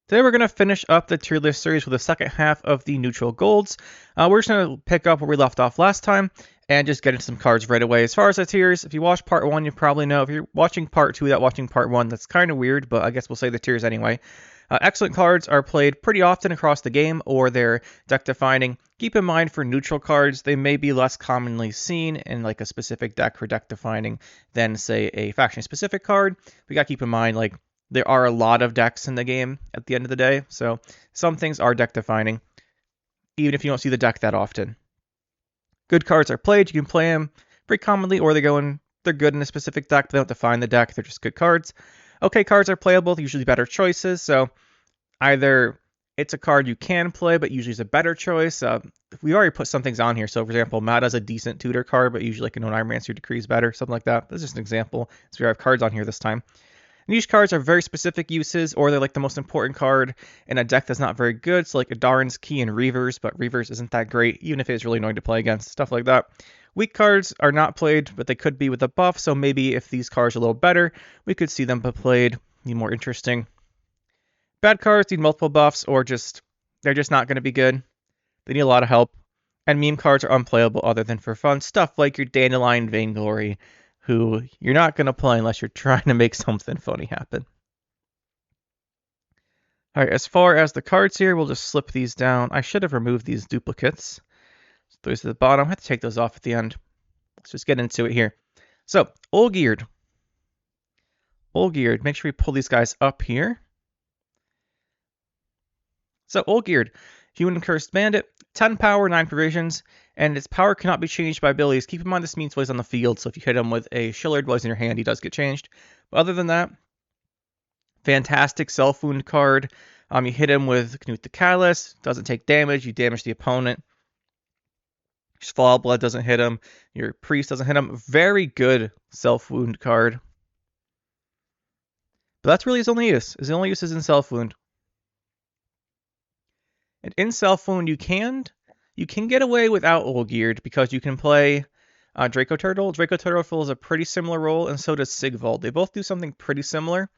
Today we're going to finish up the tier list series with the second half of the neutral golds. We're just going to pick up where we left off last time and just get into some cards right away. As far as the tiers, if you watched part 1, you probably know. If you're watching part 2 without watching part 1, that's kind of weird, but I guess we'll say the tiers anyway. Excellent cards are played pretty often across the game, or they're deck defining. Keep in mind for neutral cards, they may be less commonly seen in like a specific deck for deck defining than say a faction specific card. We gotta keep in mind like there are a lot of decks in the game at the end of the day, so some things are deck defining, even if you don't see the deck that often. Good cards are played, you can play them pretty commonly, or they're good in a specific deck, but they don't define the deck, they're just good cards. Okay, cards are playable, usually better choices, so either it's a card you can play, but usually is a better choice. We already put some things on here, so for example, Mada's a decent tutor card, but usually like a Nonamancer Decree is better, something like that. That's just an example, so we have cards on here this time. Niche cards are very specific uses, or they're like the most important card in a deck that's not very good. So like Adarin's Key and Reavers, but Reavers isn't that great, even if it's really annoying to play against, stuff like that. Weak cards are not played, but they could be with a buff, so maybe if these cards are a little better, we could see them be played, be more interesting. Bad cards need multiple buffs, or they're just not going to be good. They need a lot of help. And meme cards are unplayable other than for fun. Stuff like your Dandelion Vainglory, who you're not going to play unless you're trying to make something funny happen. All right, as far as the cards here, we'll just slip these down. I should have removed these duplicates. So those at the bottom. I have to take those off at the end. Let's just get into it here. So, Olgierd. Olgierd. Make sure we pull these guys up here. So, Olgierd. Human Cursed Bandit. 10 power, 9 provisions, and its power cannot be changed by abilities. Keep in mind this means while he's on the field, so if you hit him with a Shillard while he's in your hand, he does get changed. But other than that, fantastic self-wound card. You hit him with Knut the Callous, doesn't take damage, you damage the opponent. Your Fall Blood doesn't hit him, your Priest doesn't hit him. Very good self-wound card. But that's really his only use. His only use is in self-wound. And in self-wound, you can get away without Olgierd because you can play Draco Turtle. Draco Turtle fills a pretty similar role, and so does Sigvald. They both do something pretty similar.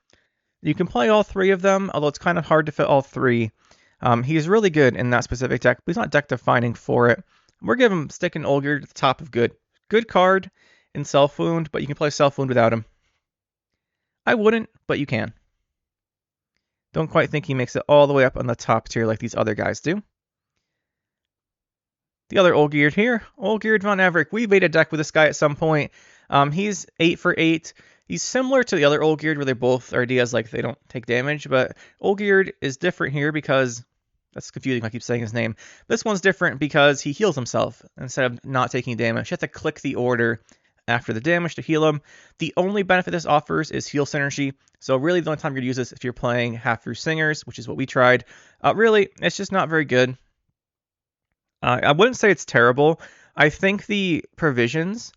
You can play all three of them, although it's kind of hard to fit all three. He's really good in that specific deck, but he's not deck defining for it. We're sticking Olgierd at the top of good. Good card in self-wound, but you can play self-wound without him. I wouldn't, but you can. Don't quite think he makes it all the way up on the top tier like these other guys do. The other Olgierd here, Olgierd von Everick. We made a deck with this guy at some point. He's 8 for 8. He's similar to the other Olgierd where they both are ideas like they don't take damage, but Olgierd is different here because, that's confusing I keep saying his name. This one's different because he heals himself instead of not taking damage. You have to click the order after the damage to heal him. The only benefit this offers is heal synergy. So really the only time you're going to use this if you're playing half through Singers, which is what we tried. Really, it's just not very good. I wouldn't say it's terrible. I think the provisions...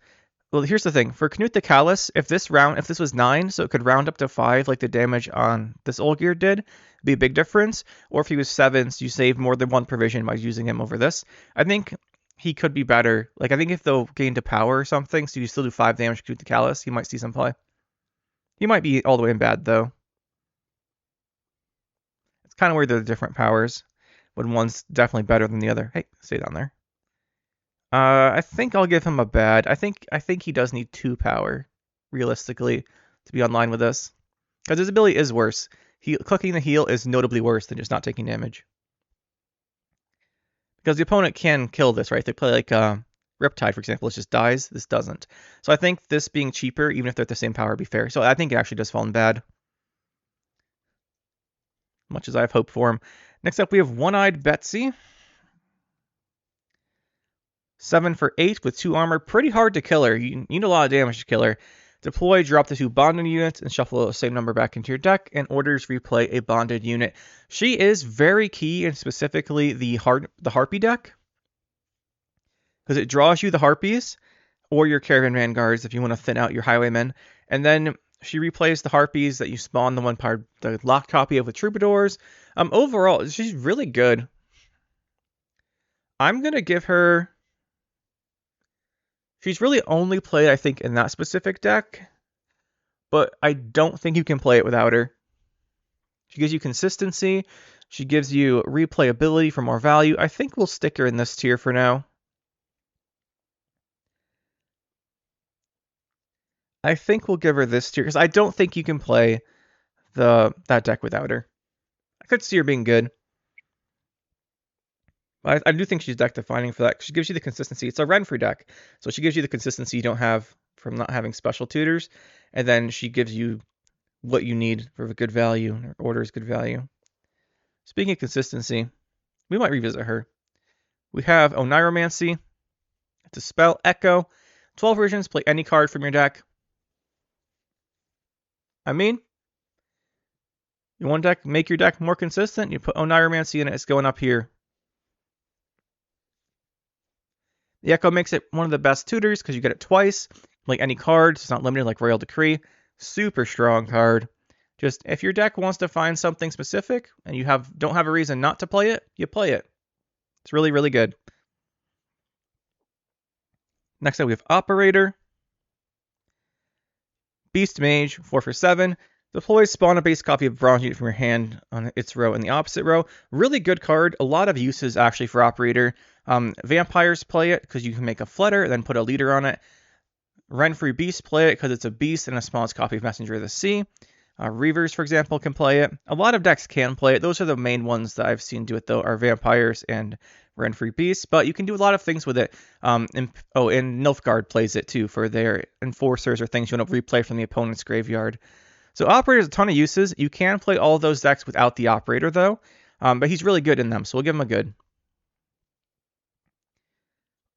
Well, here's the thing. For Knut the Callous, if this was 9, so it could round up to 5 like the damage on this Olgierd did, it'd be a big difference. Or if he was 7, so you save more than 1 provision by using him over this. I think he could be better. Like, I think if they'll gain to power or something, so you still do 5 damage to Knut the Callous, he might see some play. He might be all the way in bad, though. It's kind of weird they're different powers, when one's definitely better than the other. Hey, stay down there. I think I'll give him a bad. I think he does need 2 power, realistically, to be online with this. Because his ability is worse. Clicking the heal is notably worse than just not taking damage. Because the opponent can kill this, right? If they play like Riptide, for example, it just dies. This doesn't. So I think this being cheaper, even if they're at the same power, would be fair. So I think it actually does fall in bad. Much as I have hope for him. Next up, we have Eyed Betsy. 7 for 8 with 2 armor. Pretty hard to kill her. You need a lot of damage to kill her. Deploy, drop the 2 bonded units, and shuffle the same number back into your deck, and orders replay a bonded unit. She is very key in specifically the Harpy deck, because it draws you the Harpies, or your Caravan Vanguards if you want to thin out your Highwaymen, and then she replays the Harpies that you spawn the locked copy of with Troubadours. Overall, she's really good. I'm going to give her... She's really only played, I think, in that specific deck, but I don't think you can play it without her. She gives you consistency. She gives you replayability for more value. I think we'll stick her in this tier for now. I think we'll give her this tier because I don't think you can play that deck without her. I could see her being good. I do think she's deck defining for that. She gives you the consistency. It's a Renfree deck, so she gives you the consistency you don't have from not having special tutors, and then she gives you what you need for a good value. Her order is good value. Speaking of consistency, we might revisit her. We have Oniromancy. It's a spell. Echo. 12 versions. Play any card from your deck. I mean, you want deck make your deck more consistent? You put Oniromancy in it. It's going up here. The Echo makes it one of the best tutors because you get it twice. Like any card, it's not limited like Royal Decree. Super strong card. Just if your deck wants to find something specific and you don't have a reason not to play it, you play it. It's really, really good. Next up, we have Operator. Beast Mage, 4 for 7. Deploys, spawn a base copy of Bronze Unit from your hand on its row in the opposite row. Really good card. A lot of uses actually for Operator. Vampires play it because you can make a Flutter, then put a leader on it. Renfree Beast play it because it's a beast and a smallest copy of Messenger of the Sea. Reavers, for example, can play it. A lot of decks can play it. Those are the main ones that I've seen do it, though, are Vampires and Renfree Beasts. But you can do a lot of things with it. And Nilfgaard plays it, too, for their Enforcers or things you want to replay from the opponent's graveyard. So Operator has a ton of uses. You can play all of those decks without the Operator, though. But he's really good in them, so we'll give him a good.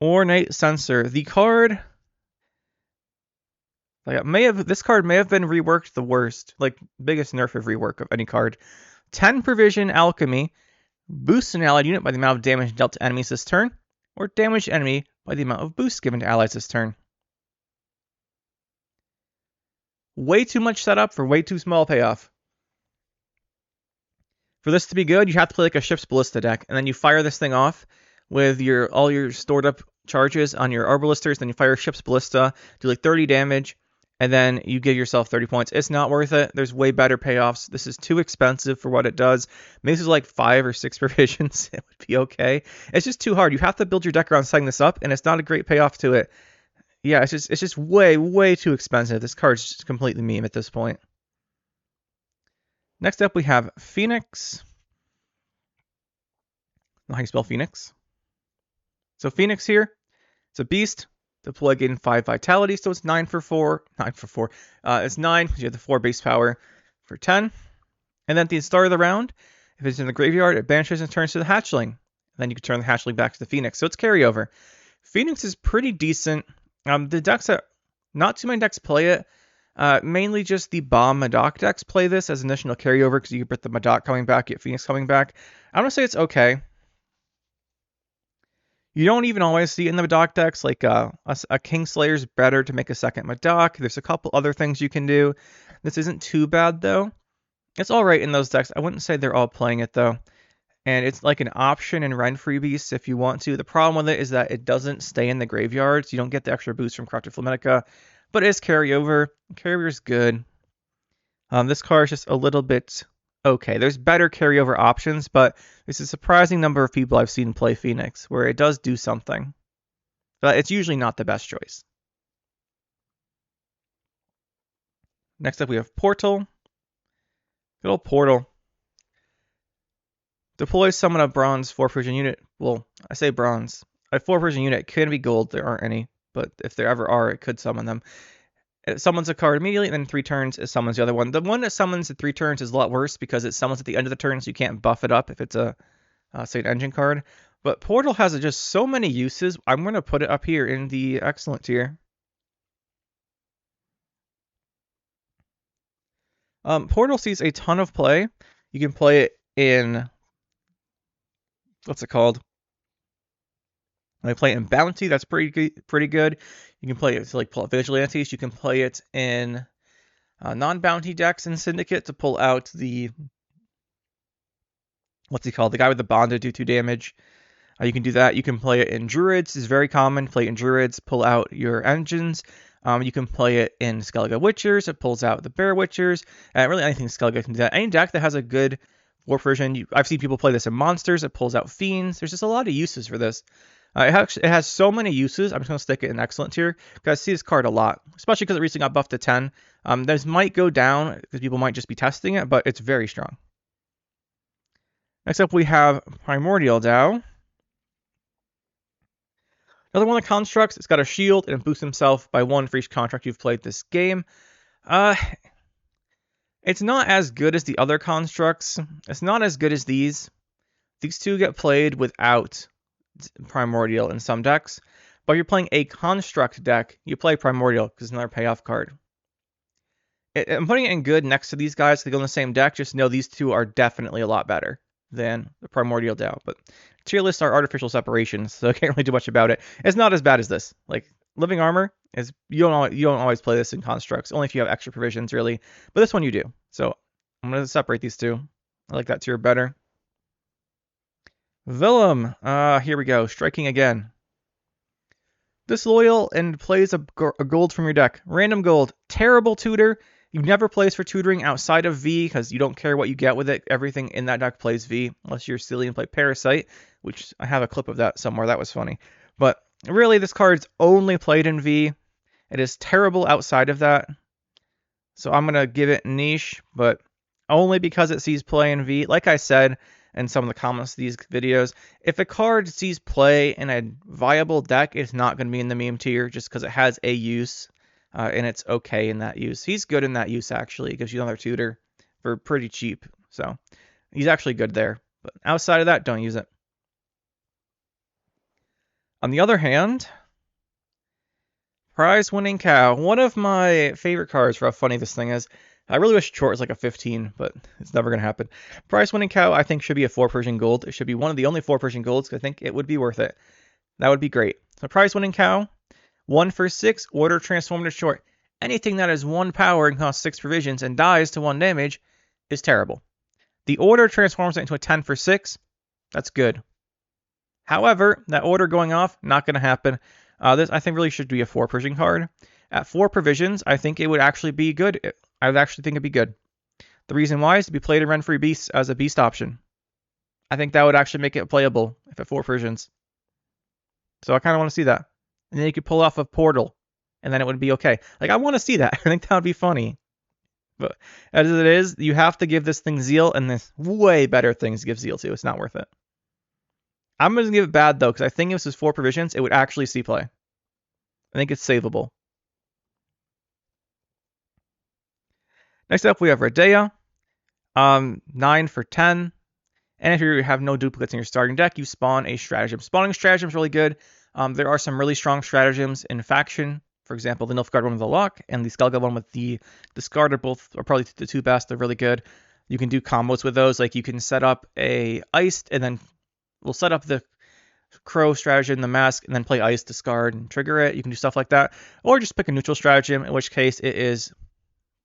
Ornate Censor. The card... this card may have been reworked the worst, like biggest nerf of rework of any card. 10 Provision Alchemy boosts an allied unit by the amount of damage dealt to enemies this turn, or damage enemy by the amount of boosts given to allies this turn. Way too much setup for way too small payoff. For this to be good, you have to play like a Ship's Ballista deck, and then you fire this thing off with all your stored up charges on your Arbalisters, then you fire Ship's Ballista, do like 30 damage, and then you give yourself 30 points. It's not worth it. There's way better payoffs. This is too expensive for what it does. Maybe this is like 5 or 6 provisions. It would be okay. It's just too hard. You have to build your deck around setting this up, and it's not a great payoff to it. Yeah, it's just way, way too expensive. This card's just completely meme at this point. Next up, we have Phoenix. How you spell Phoenix? So Phoenix here, it's a beast. Deploy, gain 5 vitality, so it's 9 for 4. 9 for 4. It's 9 because you have the 4 base power for 10. And then at the start of the round, if it's in the graveyard, it banishes and turns to the hatchling. And then you can turn the hatchling back to the Phoenix. So it's carryover. Phoenix is pretty decent. The decks not too many decks play it. Mainly just the Bomb Madoc decks play this as initial carryover because you get the Madoc coming back, get Phoenix coming back. I'm gonna say it's okay. You don't even always see it in the Madoc decks, like a Kingslayer is better to make a second Madoc. There's a couple other things you can do. This isn't too bad, though. It's alright in those decks. I wouldn't say they're all playing it, though. And it's like an option in Renfree Beasts if you want to. The problem with it is that it doesn't stay in the graveyards. You don't get the extra boost from Corrupted Flametica, but it is carryover. Carryover is good. This card is just a little bit... okay, there's better carryover options, but there's a surprising number of people I've seen play Phoenix where it does do something. But it's usually not the best choice. Next up, we have Portal. Good old Portal. Deploy, summon a bronze 4 Persian unit. Well, I say bronze. A 4 Persian unit can be gold. There aren't any, but if there ever are, it could summon them. It summons a card immediately, and then 3 turns it summons the other one. The one that summons at 3 turns is a lot worse because it summons at the end of the turn, so you can't buff it up if it's a, say, an engine card. But Portal has just so many uses. I'm going to put it up here in the excellent tier. Portal sees a ton of play. You can play it in... what's it called? I play it in Bounty. That's pretty good. You can play it to like pull out Vigilantes. You can play it in non-bounty decks in Syndicate to pull out the... what's he called? The guy with the bond to do 2 damage. You can do that. You can play it in Druids. It's very common. Play it in Druids. Pull out your engines. You can play it in Skellige Witchers. It pulls out the Bear Witchers. Really anything Skellige can do that. Any deck that has a good 4 version. I've seen people play this in Monsters. It pulls out Fiends. There's just a lot of uses for this. It has so many uses. I'm just going to stick it in Excellent tier because I see this card a lot, especially because it recently got buffed to 10. This might go down because people might just be testing it, but it's very strong. Next up, we have Primordial Dow. Another one of the constructs. It's got a shield and it boosts himself by 1 for each contract you've played this game. It's not as good as the other constructs. It's not as good as these. These two get played without Primordial in some decks. But if you're playing a construct deck, you play Primordial because it's another payoff card. I'm putting it in good next to these guys. They go in the same deck. Just know these two are definitely a lot better than the Primordial Dow. But tier lists are artificial separations, so I can't really do much about it. It's not as bad as this. Like Living Armor is you don't always play this in constructs, only if you have extra provisions really. But this one you do. So I'm gonna separate these two. I like that tier better. Villum. Here we go. Striking again. Disloyal and plays a gold from your deck. Random gold. Terrible tutor. You never plays for tutoring outside of V because you don't care what you get with it. Everything in that deck plays V unless you're silly and play Parasite, which I have a clip of that somewhere. That was funny. But really, this card's only played in V. It is terrible outside of that. So I'm going to give it niche, but only because it sees play in V. Like I said in some of the comments of these videos, if a card sees play in a viable deck, it's not going to be in the meme tier just because it has a use. And it's okay in that use. He's good in that use, actually. It gives you another tutor for pretty cheap. So he's actually good there. But outside of that, don't use it. On the other hand, Prizewinning Cow. One of my favorite cards for how funny this thing is. I really wish short was like a 15, but it's never going to happen. Prizewinning Cow, I think, should be a 4 Persian gold. It should be one of the only 4 Persian golds. I think it would be worth it. That would be great. So Prizewinning Cow. 1 for 6, order transformed to short. Anything that has 1 power and costs 6 provisions and dies to 1 damage is terrible. The order transforms it into a 10 for 6. That's good. However, that order going off, not going to happen. This, I think, really should be a 4 Persian card. At 4 provisions, I think it would actually be good. I would actually think it'd be good. The reason why is to be played in Renfree Beast as a beast option. I think that would actually make it playable if at 4 provisions. So I kind of want to see that. And then you could pull off a portal, and then it would be okay. Like, I want to see that. I think that would be funny. But as it is, you have to give this thing Zeal, and there's way better things to give Zeal to. It's not worth it. I'm going to give it bad, though, because I think if this was 4 provisions, it would actually see play. I think it's savable. Next up, we have Reda. 9 for 10. And if you have no duplicates in your starting deck, you spawn a stratagem. Spawning stratagem is really good. There are some really strong stratagems in faction. For example, the Nilfgaard one with the lock and the Skele one with the discard are both are probably the 2 best. They're really good. You can do combos with those. Like you can set up a iced and then we'll set up the crow stratagem, the mask, and then play ice, discard, and trigger it. You can do stuff like that. Or just pick a neutral stratagem, in which case it is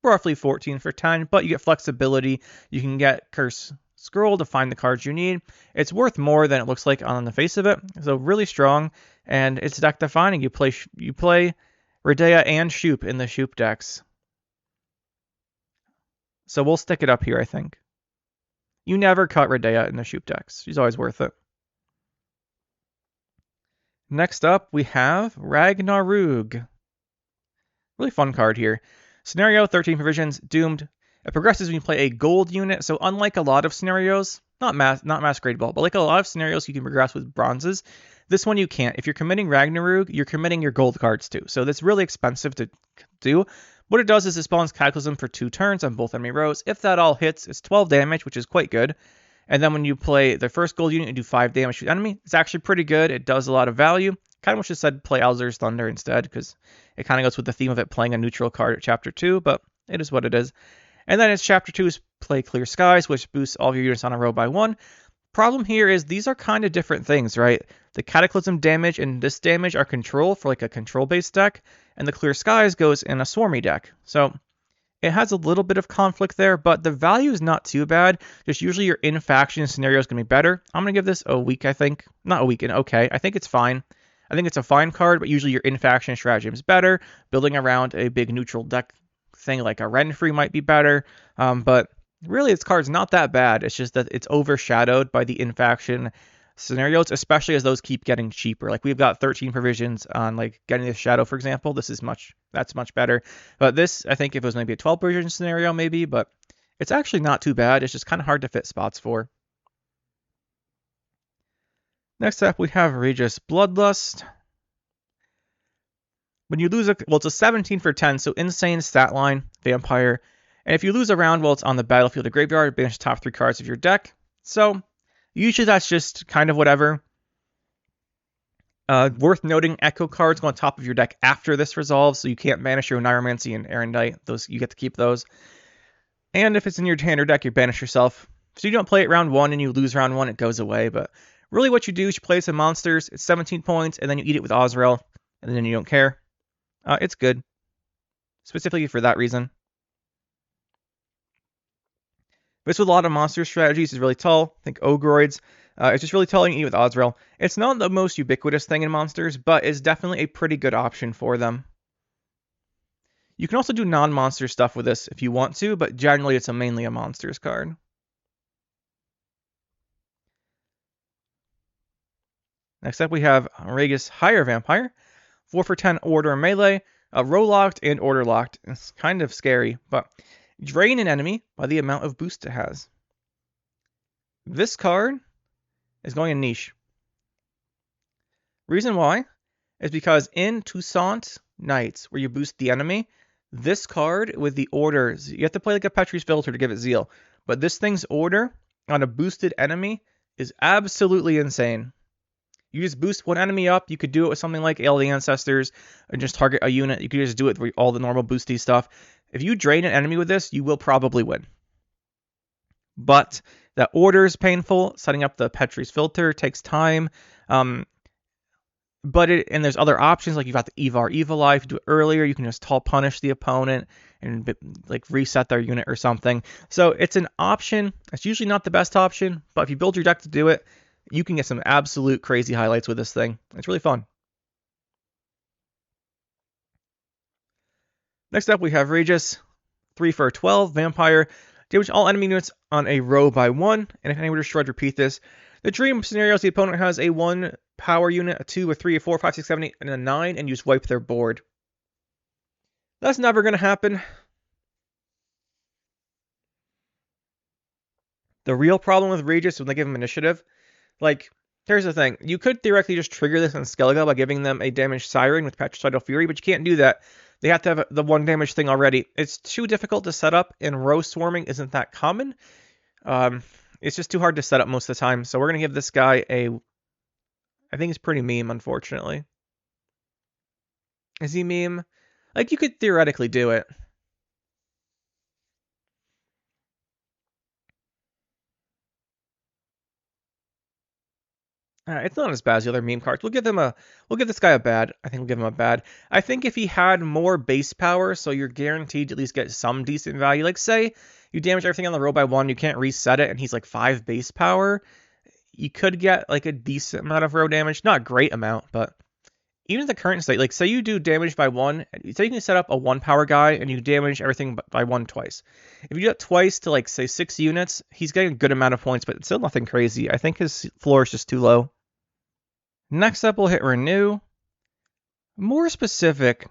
roughly 14 for 10, but you get flexibility. You can get Curse Scroll to find the cards you need. It's worth more than it looks like on the face of it. So really strong, and it's deck defining. You play Reda and Shoop in the Shoop decks. So we'll stick it up here, I think. You never cut Reda in the Shoop decks. She's always worth it. Next up, we have Ragnaros. Really fun card here. Scenario, 13 provisions, doomed. It progresses when you play a gold unit, so unlike a lot of scenarios, not Masquerade Ball, but like a lot of scenarios you can progress with bronzes, this one you can't. If you're committing Ragnaros, you're committing your gold cards too, so that's really expensive to do. What it does is it spawns Cataclysm for 2 turns on both enemy rows. If that all hits, it's 12 damage, which is quite good. And then when you play the first gold unit, you do 5 damage to the enemy. It's actually pretty good. It does a lot of value. Kind of wish it said play Alzur's Thunder instead, because it kind of goes with the theme of it playing a neutral card at Chapter 2, but it is what it is. And then it's Chapter 2's play Clear Skies, which boosts all of your units on a row by 1. Problem here is these are kind of different things, right? The Cataclysm damage and this damage are control for like a control-based deck, and the Clear Skies goes in a Swarmy deck. So it has a little bit of conflict there, but the value is not too bad. Just usually your in-faction scenario is going to be better. I'm going to give this a week, I think. Not a week, an okay. I think it's fine. I think it's a fine card, but usually your in-faction strategy is better. Building around a big neutral deck thing like a Renfree might be better. But really, this card's not that bad. It's just that it's overshadowed by the in-faction scenarios, especially as those keep getting cheaper. Like we've got 13 provisions on like getting the Shadow, for example. That's much better. But this, I think if it was maybe a 12 provision scenario, maybe, but it's actually not too bad. It's just kind of hard to fit spots for. Next up, we have Regis Bloodlust. When you lose it's a 17 for 10, so insane stat line, Vampire. And if you lose a round while it's on the battlefield or graveyard, banish the top 3 cards of your deck. So usually that's just kind of whatever. Worth noting, Echo cards go on top of your deck after this resolves, so you can't banish your Neuromancy and Erendite. Those you get to keep those. And if it's in your hand or deck, you banish yourself. So you don't play it round 1 and you lose round 1, it goes away. But really what you do is you play some monsters, it's 17 points, and then you eat it with Azrael, and then you don't care. It's good. Specifically for that reason. This with a lot of monster strategies is really tall. Think Ogroids. It's just really tall and you eat with Azrael. It's not the most ubiquitous thing in monsters, but it's definitely a pretty good option for them. You can also do non-monster stuff with this if you want to, but generally it's mainly a monsters card. Next up we have Regis Higher Vampire. 4 for 10 Order Melee, row locked and order locked. It's kind of scary, but drain an enemy by the amount of boost it has. This card is going in niche. Reason why is because in Toussaint Knights, where you boost the enemy, this card with the orders, you have to play like a Petri's Filter to give it Zeal, but this thing's order on a boosted enemy is absolutely insane. You just boost one enemy up. You could do it with something like Ale of the Ancestors and just target a unit. You could just do it with all the normal boosty stuff. If you drain an enemy with this, you will probably win. But that order is painful. Setting up the Petri's Filter takes time. And there's other options, like you've got the Evar Evil If you do it earlier, you can just tall punish the opponent and like reset their unit or something. So it's an option. It's usually not the best option, but if you build your deck to do it, you can get some absolute crazy highlights with this thing. It's really fun. Next up, we have Regis, 3 for 12, Vampire. Damage all enemy units on a row by 1, and if any were destroyed, repeat this. The dream scenario is the opponent has a 1 power unit, a 2, a 3, a 4, 5, 6, 7, 8, and a 9, and you just wipe their board. That's never going to happen. The real problem with Regis is when they give him initiative. Like, here's the thing. You could theoretically just trigger this on Skele by giving them a damaged Siren with Patricidal Fury, but you can't do that. They have to have the 1 damage thing already. It's too difficult to set up, and row swarming isn't that common. It's just too hard to set up most of the time. So we're going to give this guy I think it's pretty meme, unfortunately. Is he meme? Like, you could theoretically do it. It's not as bad as the other meme cards. We'll give this guy a bad. I think we'll give him a bad. I think if he had more base power, so you're guaranteed to at least get some decent value. Like, say you damage everything on the row by 1, you can't reset it, and he's like 5 base power. You could get like a decent amount of row damage. Not a great amount, but even at the current state, like say you do damage by 1, say you can set up a 1 power guy and you damage everything by 1 twice. If you do that twice to like say 6 units, he's getting a good amount of points, but it's still nothing crazy. I think his floor is just too low. Next up, we'll hit Renew. More specific,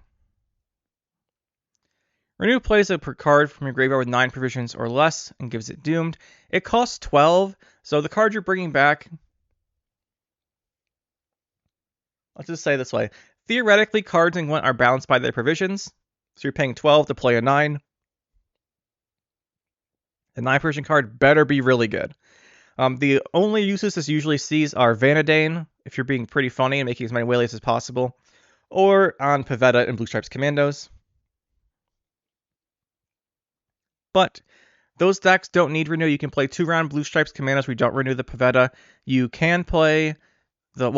Renew plays a card from your graveyard with 9 provisions or less and gives it Doomed. It costs 12, so the card you're bringing back, let's just say it this way. Theoretically, cards in Gwent are balanced by their provisions, so you're paying 12 to play a 9. The 9 provision card better be really good. The only uses this usually sees are Vanadane, if you're being pretty funny and making as many waylays as possible, or on Pavetta and Blue Stripes Commandos. But those decks don't need Renew. You can play 2-round Blue Stripes Commandos where you don't renew the Pavetta. You can play the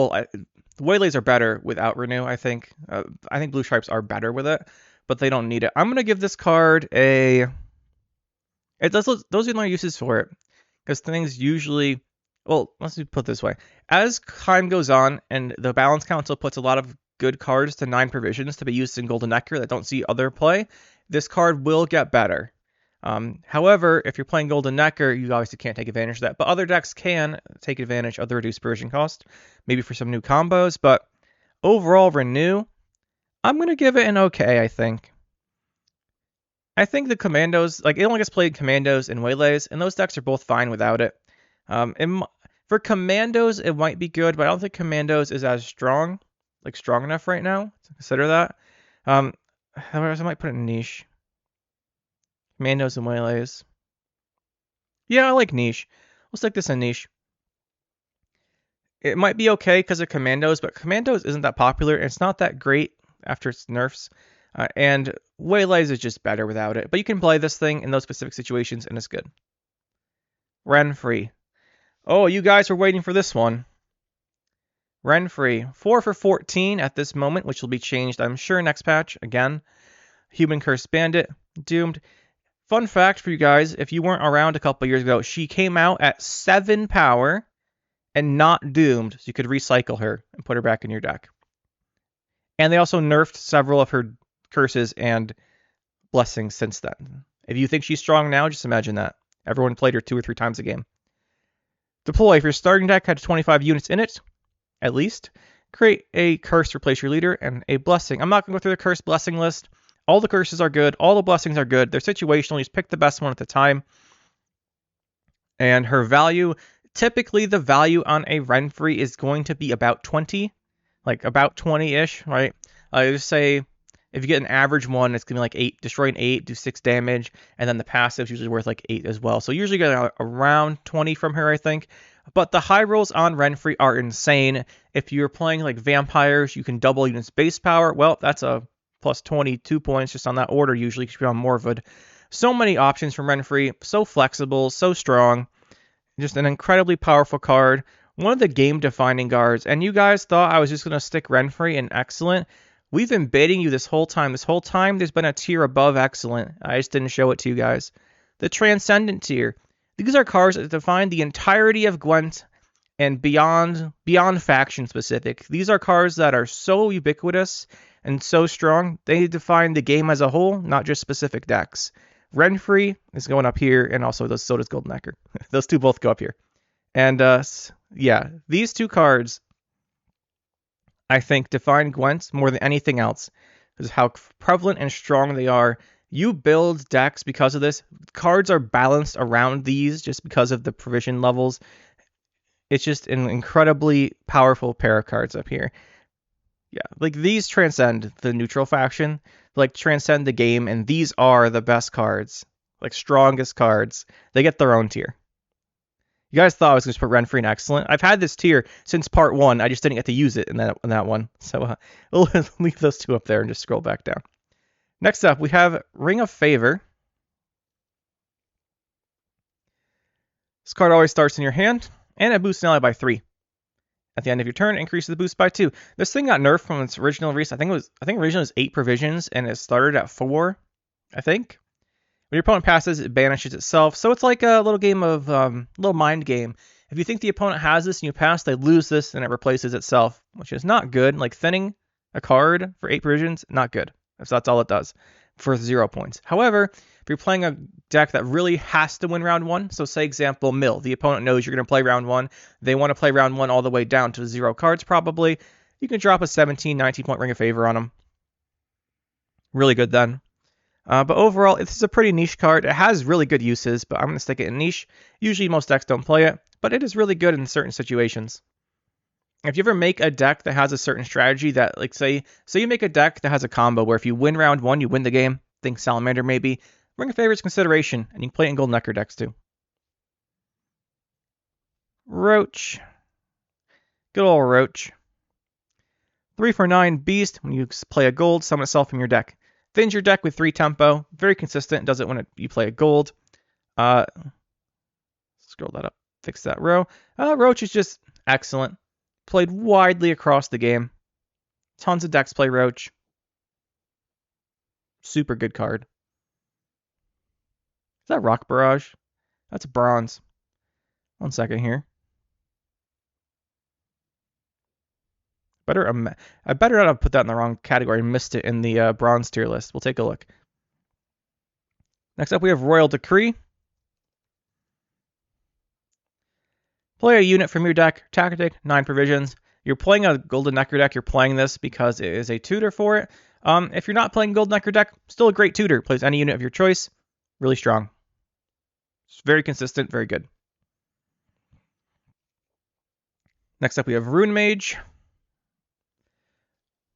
waylays are better without Renew, I think. I think Blue Stripes are better with it, but they don't need it. I'm going to give this card those are my uses for it. Because things usually well, let's put it this way. As time goes on and the Balance Council puts a lot of good cards to 9 provisions to be used in Golden Necker that don't see other play, this card will get better. However, if you're playing Golden Necker, you obviously can't take advantage of that. But other decks can take advantage of the reduced provision cost, maybe for some new combos. But overall, Renew, I'm going to give it an okay, I think. I think the Commandos, like, it only gets played Commandos and Waylays, and those decks are both fine without it. For Commandos, it might be good, but I don't think Commandos is as strong, like strong enough right now to consider that. However, I might put it in niche. Commandos and Waylays. Yeah, I like niche. We'll stick this in niche. It might be okay because of Commandos, but Commandos isn't that popular, and it's not that great after its nerfs. And Waylays is just better without it. But you can play this thing in those specific situations, and it's good. Renfree. Oh, you guys were waiting for this one. Renfree. 4 for 14 at this moment, which will be changed, I'm sure, next patch. Again. Human Curse Bandit. Doomed. Fun fact for you guys, if you weren't around a couple years ago, she came out at 7 power and not doomed, so you could recycle her and put her back in your deck. And they also nerfed several of her curses and blessings since then. If you think she's strong now, just imagine that. Everyone played her 2 or 3 times a game. Deploy. If your starting deck had 25 units in it, at least, create a curse to replace your leader and a blessing. I'm not going to go through the curse blessing list. All the curses are good. All the blessings are good. They're situational. You just pick the best one at the time. And her value, typically the value on a Renfree is going to be about 20. Like about 20-ish, right? Just say if you get an average one, it's going to be like 8, destroy an 8, do 6 damage. And then the passive's usually worth like 8 as well. So usually get around 20 from her, I think. But the high rolls on Renfree are insane. If you're playing like vampires, you can double units base power. Well, that's a plus 22 points just on that order usually because you're on Morwood. So many options from Renfree, so flexible, so strong. Just an incredibly powerful card. One of the game-defining guards. And you guys thought I was just going to stick Renfree in excellent. We've been baiting you this whole time. This whole time there's been a tier above excellent. I just didn't show it to you guys. The Transcendent tier. These are cards that define the entirety of Gwent and beyond faction specific. These are cards that are so ubiquitous and so strong, they define the game as a whole, not just specific decks. Renfree is going up here, and also so does Golden Necker. Those two both go up here. And yeah, these 2 cards, I think, define Gwent more than anything else. Because how prevalent and strong they are. You build decks because of this. Cards are balanced around these just because of the provision levels. It's just an incredibly powerful pair of cards up here. Yeah, like these transcend the neutral faction, like transcend the game, and these are the best cards, like strongest cards. They get their own tier. You guys thought I was going to put Renfree in excellent. I've had this tier since part 1. I just didn't get to use it in that one. So we'll leave those 2 up there and just scroll back down. Next up, we have Ring of Favor. This card always starts in your hand, and it boosts an ally by 3. At the end of your turn, increases the boost by 2. This thing got nerfed from its original release. I think originally it was 8 provisions, and it started at 4, I think. When your opponent passes, it banishes itself. So it's like a little game of, little mind game. If you think the opponent has this and you pass, they lose this and it replaces itself, which is not good. Like thinning a card for 8 provisions, not good. If that's all it does for 0 points. However, if you're playing a deck that really has to win round 1, so say example Mill, the opponent knows you're going to play round 1, they want to play round 1 all the way down to 0 cards probably, you can drop a 17, 19 point Ring of Favor on them. Really good then. But overall, this is a pretty niche card. It has really good uses, but I'm going to stick it in niche. Usually most decks don't play it, but it is really good in certain situations. If you ever make a deck that has a certain strategy that, like, say you make a deck that has a combo where if you win round 1, you win the game. Think Salamander maybe. Ring of Favor is consideration, and you can play it in Golden Necker decks too. Roach. Good old Roach. 3 for 9 Beast. When you play a gold, summon itself from your deck. Thins your deck with 3 tempo. Very consistent. Does it when you play a gold. Scroll that up. Fix that row. Roach is just excellent. Played widely across the game. Tons of decks play Roach. Super good card. Is that Rock Barrage? That's bronze. 1 second here. I better not have put that in the wrong category and missed it in the bronze tier list. We'll take a look. Next up, we have Royal Decree. Play a unit from your deck, tactic, 9 provisions. You're playing a Golden Necker deck, you're playing this because it is a tutor for it. If you're not playing Golden Necker deck, still a great tutor. Plays any unit of your choice. Really strong. It's very consistent, very good. Next up, we have Rune Mage.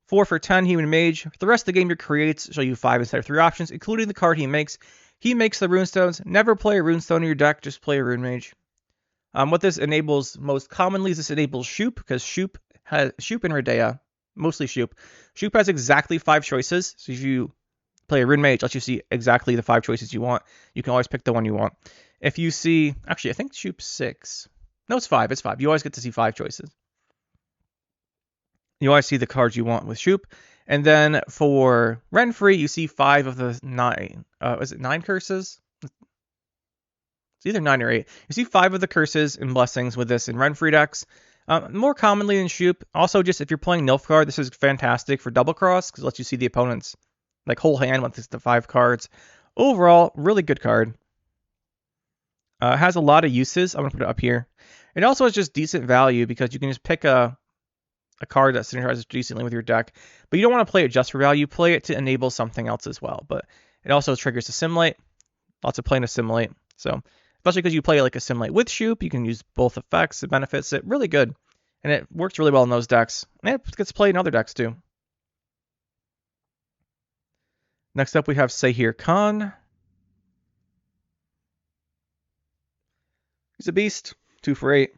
4 for 10 Human Mage. For the rest of the game, your creates show you 5 instead of 3 options, including the card he makes. He makes the Runestones. Never play a Runestone in your deck, just play a Rune Mage. What this enables most commonly is this enables Shoop, because Shoop and Reda, mostly Shoop. Shoop has exactly 5 choices, so if you play a Rune Mage, it lets you see exactly the 5 choices you want. You can always pick the one you want. If you see, actually, I think Shoop's 6. No, it's 5. It's 5. You always get to see 5 choices. You always see the cards you want with Shoop. And then for Renfree, you see 5 of the 9. Is it 9 curses? It's either 9 or 8. You see 5 of the curses and blessings with this in Renfree decks. More commonly in Shoop. Also, just if you're playing Nilfgaard, this is fantastic for double cross because it lets you see the opponent's like whole hand with the 5 cards. Overall, really good card. Has a lot of uses. I'm gonna put it up here. It also has just decent value because you can just pick a card that synergizes decently with your deck, but you don't want to play it just for value. Play it to enable something else as well. But it also triggers Assimilate. Lots of playing Assimilate. So especially because you play like Assimilate with Shoop, you can use both effects. It benefits it. Really good. And it works really well in those decks. And it gets played in other decks too. Next up we have Sahir Khan. He's a beast. 2 for 8.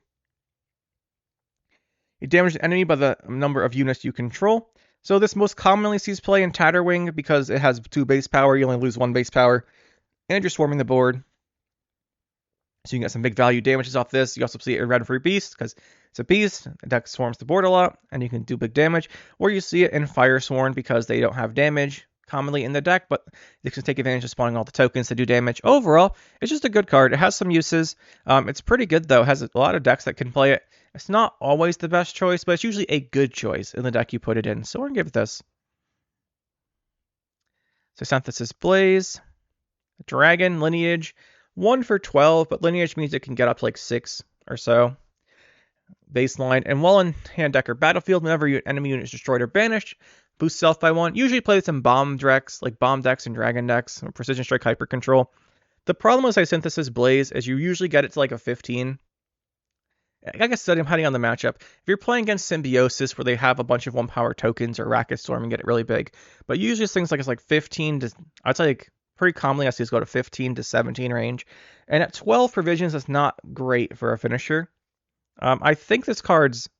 You damage the enemy by the number of units you control. So this most commonly sees play in Tatterwing because it has 2 base power. You only lose 1 base power. And you're swarming the board. So you can get some big value damages off this. You also see it in Renfree Beast because it's a beast. The deck swarms the board a lot and you can do big damage. Or you see it in Fire Sworn because they don't have damage commonly in the deck, but they can take advantage of spawning all the tokens to do damage. Overall, it's just a good card. It has some uses. It's pretty good though. It has a lot of decks that can play it. It's not always the best choice, but it's usually a good choice in the deck you put it in. So we're going to give it this. So Synthesis Blaze, Dragon, Lineage, 1 for 12, but Lineage means it can get up to like 6 or so. Baseline, and while in hand deck or battlefield, whenever your enemy unit is destroyed or banished, boost self by 1. Usually play with some bomb decks, like bomb decks and dragon decks, or precision strike hyper control. The problem with Synthesis Blaze is you usually get it to like a 15. Like I said, depending on the matchup. If you're playing against Symbiosis, where they have a bunch of 1-power tokens, or Racket Storm, and get it really big. But usually things like it's like 15 to, I'd say like pretty commonly I see this go to 15 to 17 range. And at 12 provisions, that's not great for a finisher. I think this card's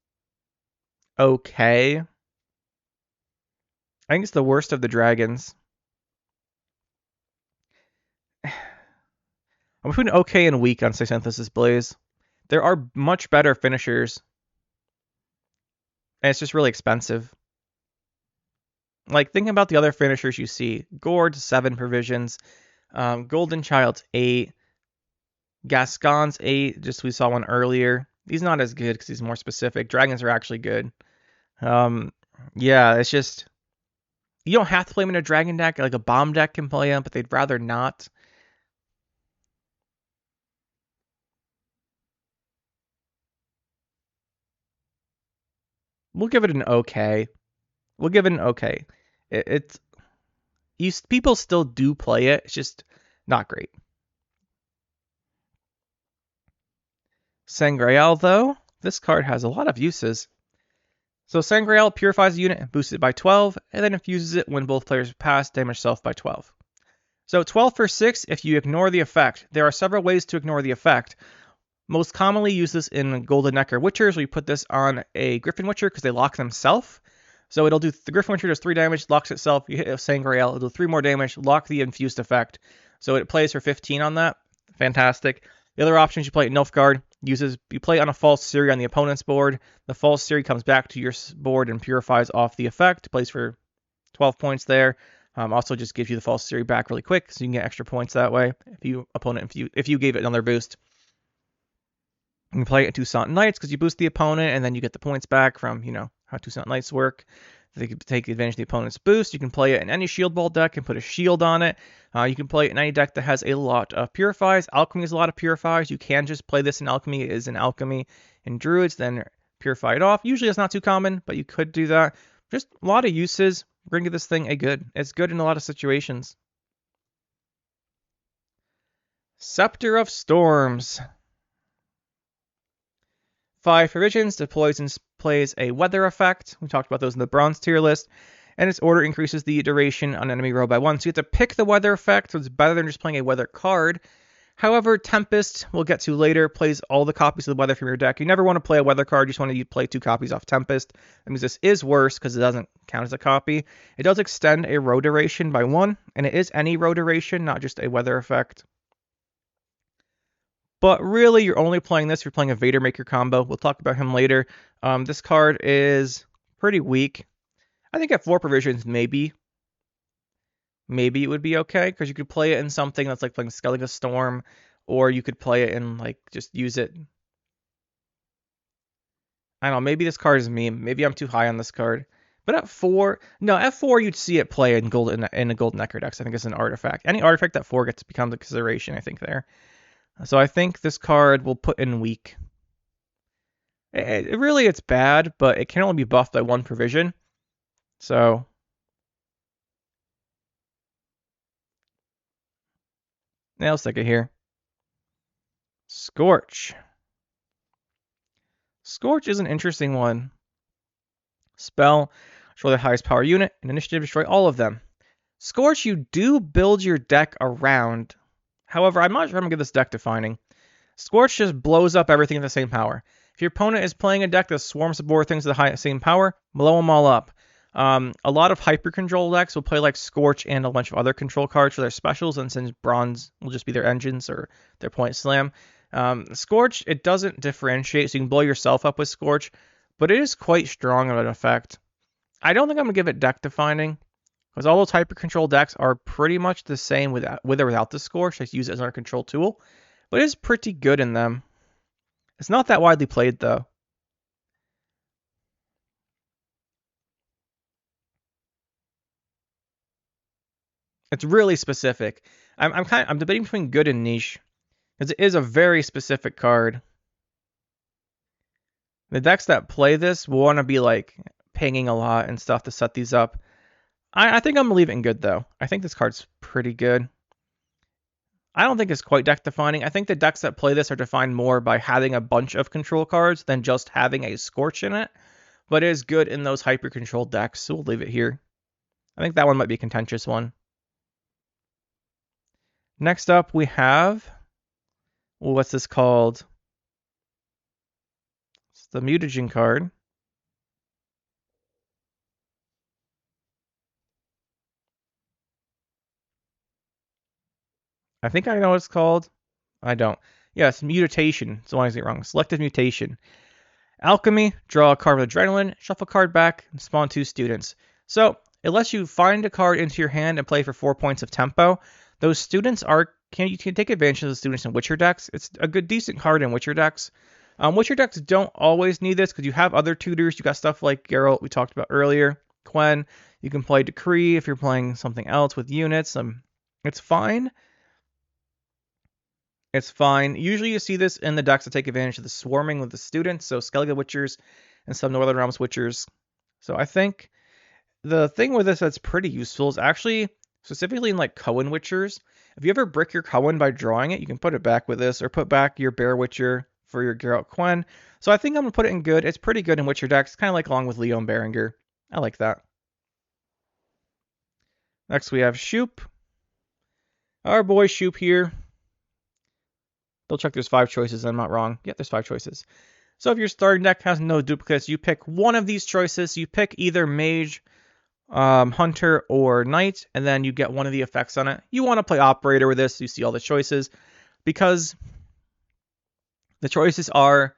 okay. I think it's the worst of the dragons. I'm putting okay and weak on Synthesis Blaze. There are much better finishers. And it's just really expensive. Like, think about the other finishers you see. Gord's 7 provisions. Golden Child's 8. Gascon's 8. Just we saw one earlier. He's not as good because he's more specific. Dragons are actually good. Yeah, it's just... You don't have to play him in a dragon deck. Like a bomb deck can play him, but they'd rather not. We'll give it an okay. We'll give it an okay. People still do play it. It's just not great. Sangraal, though, this card has a lot of uses. So Sangraal purifies a unit and boosts it by 12, and then infuses it when both players pass, damage self by 12. So 12 for 6 if you ignore the effect. There are several ways to ignore the effect. Most commonly use this in Golden Necker Witchers, where you put this on a Griffin Witcher because they lock themselves. So it'll do, the Griffin Witcher does 3 damage, locks itself, you hit a Sangraal, it'll do 3 more damage, lock the infused effect. So it plays for 15 on that. Fantastic. The other options, you play Nilfgaard, you play on a false Siri on the opponent's board. The false Siri comes back to your board and purifies off the effect, plays for 12 points there. Also just gives you the false Siri back really quick, so you can get extra points that way if you gave it another boost. You can play it to Toussaint Knights because you boost the opponent and then you get the points back from, how Toussaint Knights work. They can take advantage of the opponent's boost. You can play it in any shield ball deck and put a shield on it. You can play it in any deck that has a lot of purifies. Alchemy has a lot of purifies. You can just play this in Alchemy. It is in Alchemy and Druids, then purify it off. Usually it's not too common, but you could do that. Just a lot of uses. We're going to give this thing a good. It's good in a lot of situations. Scepter of Storms. 5 provisions, deploys and plays a weather effect. We talked about those in the bronze tier list. And its order increases the duration on enemy row by 1. So you have to pick the weather effect, so it's better than just playing a weather card. However, Tempest, we'll get to later, plays all the copies of the weather from your deck. You never want to play a weather card, you just want to play 2 copies off Tempest. That means this is worse because it doesn't count as a copy. It does extend a row duration by 1, and it is any row duration, not just a weather effect. But really, you're only playing this if you're playing a Vader Maker combo. We'll talk about him later. This card is pretty weak. I think at 4 provisions, maybe it would be okay, because you could play it in something that's like playing Skele of Storm, or you could play it in, like, just use it. I don't know, maybe this card is meme. Maybe I'm too high on this card. But at 4, no, at 4 you'd see it play in a Golden Necker decks. I think it's an artifact. Any artifact at 4 becomes a consideration, I think, there. So I think this card will put in weak. Really, it's bad, but it can only be buffed by 1 provision. So now let's take it here. Scorch. Scorch is an interesting one. Spell, destroy the highest power unit, and initiative, destroy all of them. Scorch, you do build your deck around. However, I'm not sure I'm going to give this deck defining. Scorch just blows up everything at the same power. If your opponent is playing a deck that swarms the board things at the same power, blow them all up. A lot of hyper control decks will play like Scorch and a bunch of other control cards for their specials, and since bronze will just be their engines or their point slam. Scorch, it doesn't differentiate, so you can blow yourself up with Scorch, but it is quite strong of an effect. I don't think I'm going to give it deck defining, because all those hyper control decks are pretty much the same with or without the Scorch. I use it as our control tool, but it is pretty good in them. It's not that widely played, though. It's really specific. I'm debating between good and niche, because it is a very specific card. The decks that play this will want to be like pinging a lot and stuff to set these up. I think I'm gonna leave it in good, though. I think this card's pretty good. I don't think it's quite deck defining. I think the decks that play this are defined more by having a bunch of control cards than just having a Scorch in it. But it is good in those hyper control decks, so we'll leave it here. I think that one might be a contentious one. Next up, we have, well, what's this called? It's the Mutation card. I think I know what it's called. I don't. Yeah, it's Mutation. So why is it wrong? Selective Mutation. Alchemy, draw a card with Adrenaline, shuffle card back, and spawn 2 students. So it lets you find a card into your hand and play for 4 points of tempo. Those students you can take advantage of the students in Witcher decks. It's a good, decent card in Witcher decks. Witcher decks don't always need this because you have other tutors. You got stuff like Geralt we talked about earlier, Quen. You can play Decree if you're playing something else with units. It's fine. It's fine. Usually you see this in the decks that take advantage of the swarming with the students, so Skellige Witchers and some Northern Realms Witchers. So I think the thing with this that's pretty useful is actually, specifically in like Cohen Witchers, if you ever brick your Cohen by drawing it, you can put it back with this, or put back your Bear Witcher for your Geralt Quen. So I think I'm going to put it in good. It's pretty good in Witcher decks, kind of like along with Leo and Berengar. I like that. Next we have Shoop. Our boy Shoop here. Double check there's 5 choices, I'm not wrong. Yep, there's 5 choices. So if your starting deck has no duplicates, you pick one of these choices. You pick either Mage, Hunter, or Knight, and then you get one of the effects on it. You want to play Operator with this, so you see all the choices, because the choices are,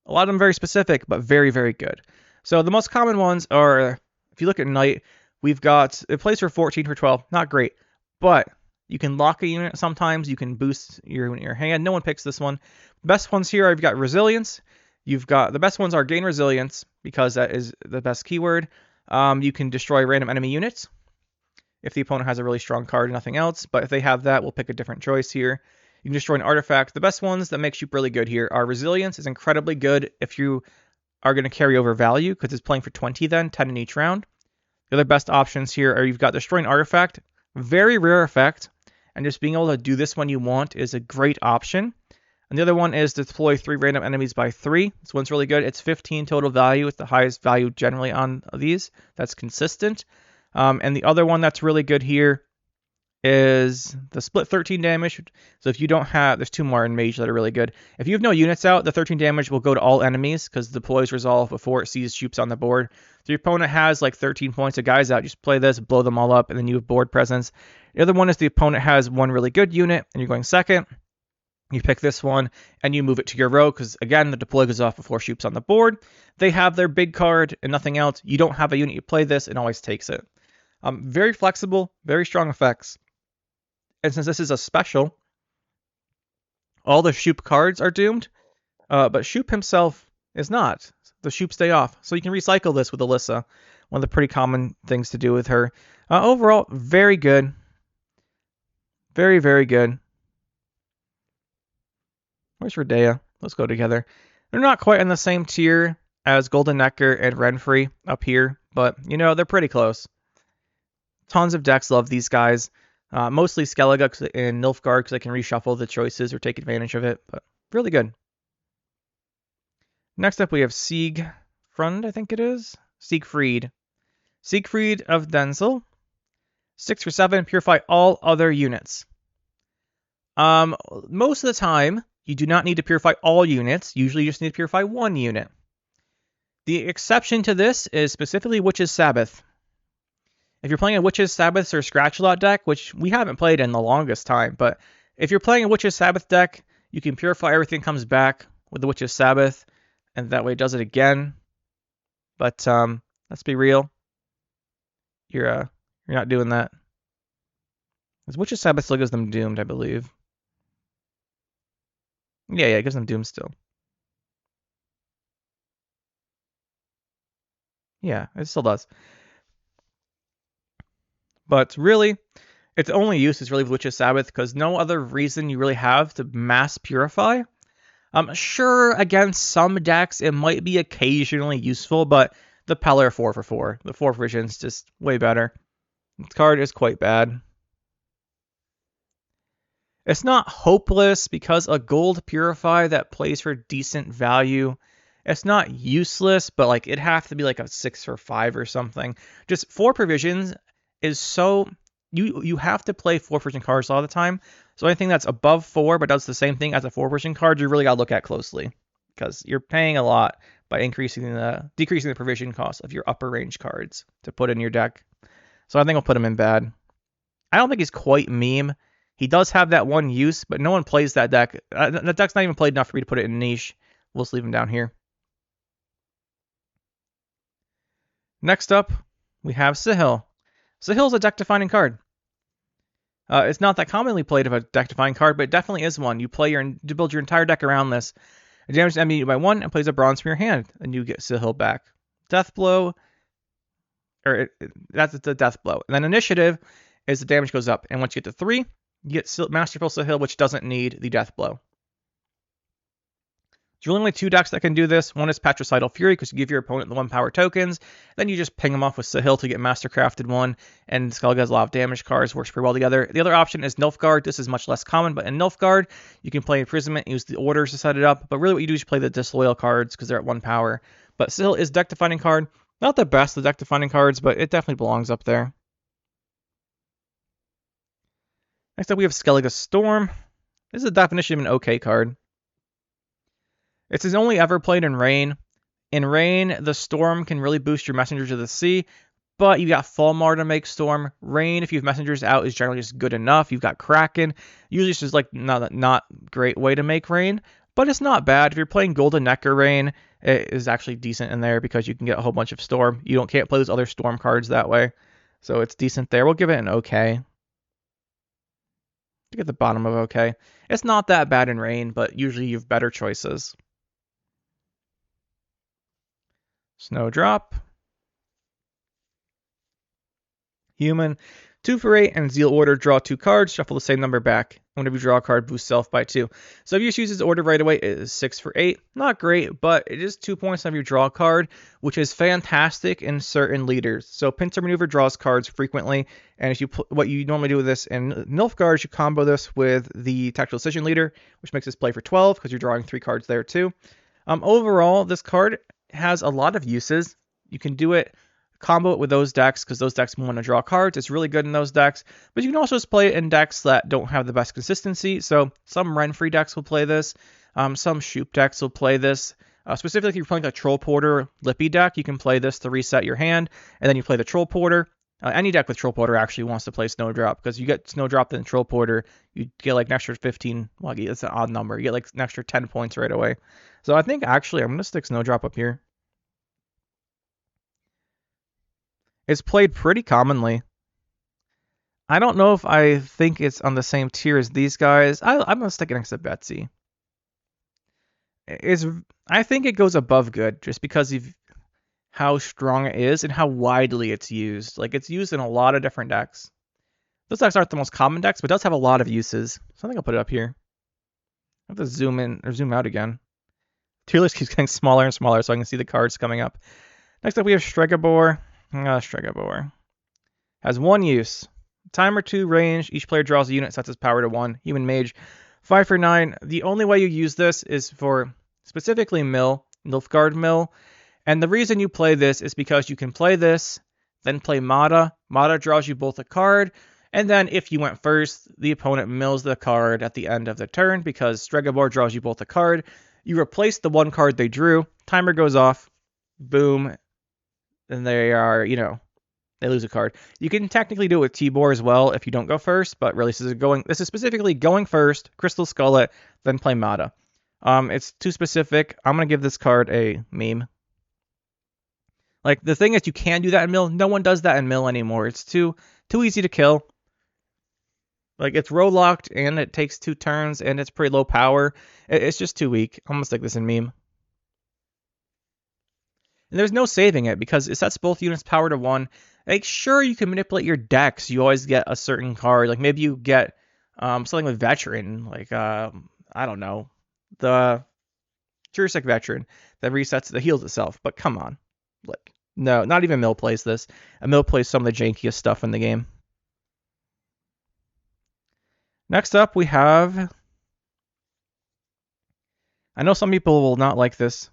a lot of them very specific, but very, very good. So the most common ones are, if you look at Knight, we've got, it plays for 14 for 12, not great, but you can lock a unit sometimes, you can boost your hand. No one picks this one. Best ones here are, you've got Resilience, You've got the best ones are gain resilience, because that is the best keyword. You can destroy random enemy units if the opponent has a really strong card and nothing else, but if they have that, we'll pick a different choice here. You can destroy an artifact. The best ones that make Shoop really good here are resilience is incredibly good if you are going to carry over value, because it's playing for 20 then, 10 in each round. The other best options here are you've got destroy an artifact, very rare effect, and just being able to do this when you want is a great option. And the other one is deploy 3 random enemies by 3. This one's really good. It's 15 total value. It's the highest value generally on these. That's consistent. And the other one that's really good here is the split 13 damage. So if you don't have, there's 2 more in Mage that are really good. If you have no units out, the 13 damage will go to all enemies because the deploys resolve before it sees Shoops on the board. So your opponent has like 13 points of guys out. Just play this, blow them all up, and then you have board presence. The other one is the opponent has one really good unit, and you're going second. You pick this one, and you move it to your row, because, again, the deploy goes off before Shoop's on the board. They have their big card and nothing else. You don't have a unit. You play this, it always takes it. Very flexible, very strong effects. And since this is a special, all the Shoop cards are doomed, but Shoop himself is not. The Shoop stay off. So you can recycle this with Alyssa, one of the pretty common things to do with her. Overall, very good. Very, very good. Where's Reda? Let's go together. They're not quite in the same tier as Golden Necker and Renfree up here, but, you know, they're pretty close. Tons of decks love these guys. Mostly Skellige and Nilfgaard because they can reshuffle the choices or take advantage of it, but really good. Next up we have Siegfried, I think it is. Siegfried. Siegfried of Denzel. 6 for 7, purify all other units. Most of the time, you do not need to purify all units. Usually you just need to purify 1 unit. The exception to this is specifically Witch's Sabbath. If you're playing a Witch's Sabbath or Scratch-A-Lot deck, which we haven't played in the longest time, but if you're playing a Witch's Sabbath deck, you can purify everything comes back with the Witch's Sabbath, and that way it does it again. But let's be real. You're not doing that. Because Witch's Sabbath still gives them doomed, I believe. Yeah, it gives them doom still. Yeah, it still does. But really, its only use is really Witch's Sabbath because no other reason you really have to mass purify. Sure, against some decks, it might be occasionally useful, but the Pellar 4 for 4. The 4 version's just way better. This card is quite bad. It's not hopeless because a gold purify that plays for decent value. It's not useless, but like it'd have to be like a 6 for 5 or something. Just 4 provisions is so you have to play 4 provision cards all the time. So anything that's above 4 but does the same thing as a 4 provision card, you really gotta look at closely because you're paying a lot by decreasing the provision cost of your upper range cards to put in your deck. So I think I'll put him in bad. I don't think he's quite meme. He does have that one use, but no one plays that deck. That deck's not even played enough for me to put it in niche. We'll just leave him down here. Next up, we have Sillkill. Sillkill's a deck-defining card. It's not that commonly played of a deck-defining card, but it definitely is one. You build your entire deck around this. It damages the enemy by 1 and plays a bronze from your hand, and you get Sillkill back. Death blow, that's the death blow. And then initiative is the damage goes up, and once you get to 3, you get Masterful Sillkill, which doesn't need the death blow. There's really only 2 decks that can do this. One is Patricidal Fury, because you give your opponent the 1 power tokens. Then you just ping them off with Sillkill to get Mastercrafted 1. And Skele has a lot of damage cards, works pretty well together. The other option is Nilfgaard. This is much less common, but in Nilfgaard, you can play Imprisonment, use the orders to set it up. But really what you do is you play the Disloyal cards, because they're at 1 power. But Sillkill is deck-defining card. Not the best of deck-defining cards, but it definitely belongs up there. Next up, we have Skele of Storm. This is a definition of an okay card. It's only ever played in Rain. In Rain, the Storm can really boost your Messengers of the Sea, but you got Fulmar to make Storm. Rain, if you have Messengers out, is generally just good enough. You've got Kraken. Usually it's just like not great way to make Rain, but it's not bad. If you're playing Golden Necker Rain, it is actually decent in there because you can get a whole bunch of Storm. You can't play those other Storm cards that way, so it's decent there. We'll give it an okay. To get the bottom of okay. It's not that bad in Rain, but usually you have better choices. Snowdrop. Human. 2 for 8, and Zeal Order, draw 2 cards, shuffle the same number back. Whenever you draw a card, boost self by 2. So if you just use this order right away, it is 6 for 8. Not great, but it is 2 points whenever you draw a card, which is fantastic in certain leaders. So Pincer Maneuver draws cards frequently, and if you what you normally do with this in Nilfgaard is you combo this with the Tactical Decision Leader, which makes this play for 12, because you're drawing 3 cards there too. Overall, this card has a lot of uses. You can do it combo it with those decks because those decks want to draw cards. It's really good in those decks, but you can also just play it in decks that don't have the best consistency. So some Renfree decks will play this. Some Shoop decks will play this. Specifically, if you're playing a Troll Porter Lippy deck, you can play this to reset your hand, and then you play the Troll Porter. Any deck with Troll Porter actually wants to play Snowdrop because you get Snowdrop and Troll Porter, you get like an extra 15. Well, it's an odd number. You get like an extra 10 points right away. So I think actually I'm going to stick Snowdrop up here. It's played pretty commonly. I don't know if I think it's on the same tier as these guys. I'm going to stick it next to Betsy. I think it goes above good just because of how strong it is and how widely it's used. Like, it's used in a lot of different decks. Those decks aren't the most common decks, but it does have a lot of uses. So I think I'll put it up here. I have to zoom in or zoom out again. Tier list keeps getting smaller and smaller so I can see the cards coming up. Next up we have Stregobor. Stregobor has 1 use. Timer 2 range. Each player draws a unit, sets its power to 1. Human Mage. 5 for 9. The only way you use this is for specifically Mill, Nilfgaard Mill. And the reason you play this is because you can play this, then play Mata. Mata draws you both a card. And then if you went first, the opponent mills the card at the end of the turn because Stregobor draws you both a card. You replace the 1 card they drew. Timer goes off. Boom. And they are, they lose a card. You can technically do it with Tibor as well if you don't go first, but really this is specifically going first, Crystal Skull it, then play Mata. It's too specific. I'm going to give this card a meme. Like, the thing is, you can do that in Mill. No one does that in Mill anymore. It's too easy to kill. Like, it's row locked, and it takes 2 turns, and it's pretty low power. It's just too weak. I'm going to stick this in meme. And there's no saving it because it sets both units power to 1. Like, sure, you can manipulate your decks. You always get a certain card. Like, maybe you get something with Veteran. Like, I don't know. The Juristic Veteran that that heals itself. But come on. Like, no, not even Mill plays this. And Mill plays some of the jankiest stuff in the game. Next up, we have... I know some people will not like this.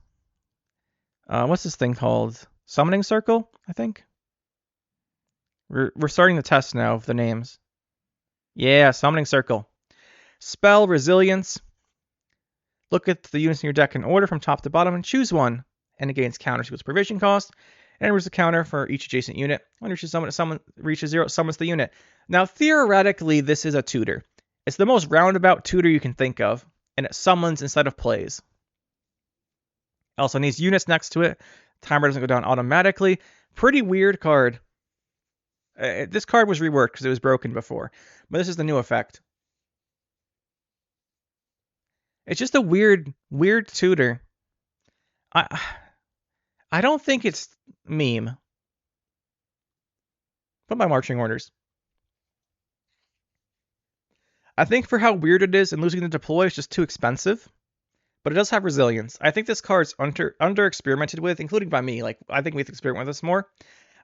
What's this thing called? Summoning Circle, I think? We're starting the test now of the names. Yeah, Summoning Circle. Spell, Resilience. Look at the units in your deck in order from top to bottom and choose one. And it gains counters to its provision cost. And there's a counter for each adjacent unit. When someone reaches 0, it summons the unit. Now, theoretically, this is a tutor. It's the most roundabout tutor you can think of. And it summons instead of plays. Also needs units next to it. Timer doesn't go down automatically. Pretty weird card. This card was reworked because it was broken before. But this is the new effect. It's just a weird tutor. I don't think it's meme. Put my marching orders. I think for how weird it is and losing the deploy is just too expensive. But it does have resilience. I think this card's under experimented with, including by me. Like, I think we have to experiment with this more.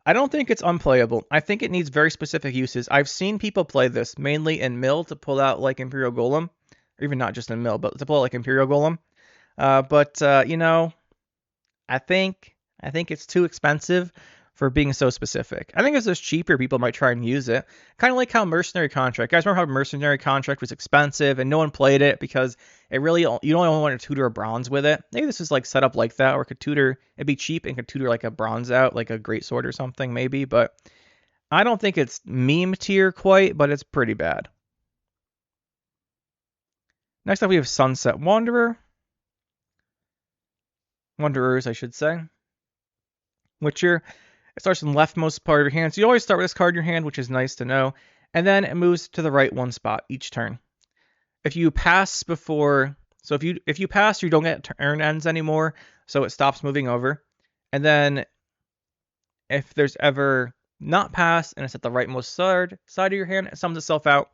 I don't think it's unplayable. I think it needs very specific uses. I've seen people play this mainly in Mill to pull out like Imperial Golem, or even not just in Mill, but to pull out like Imperial Golem. I think it's too expensive for being so specific. I think if it's cheaper, people might try and use it. Kind of like how Mercenary Contract. You guys remember how Mercenary Contract was expensive and no one played it because you don't only want to tutor a bronze with it. Maybe this is like set up like that, or it'd be cheap and could tutor like a bronze out, like a Greatsword or something maybe. But I don't think it's meme tier quite, but it's pretty bad. Next up we have Sunset Wanderers, I should say. It starts in the leftmost part of your hand. So you always start with this card in your hand, which is nice to know. And then it moves to the right 1 spot each turn. If you pass before... So if you pass, you don't get turn ends anymore. So it stops moving over. And then if there's ever not pass and it's at the rightmost side of your hand, it sums itself out.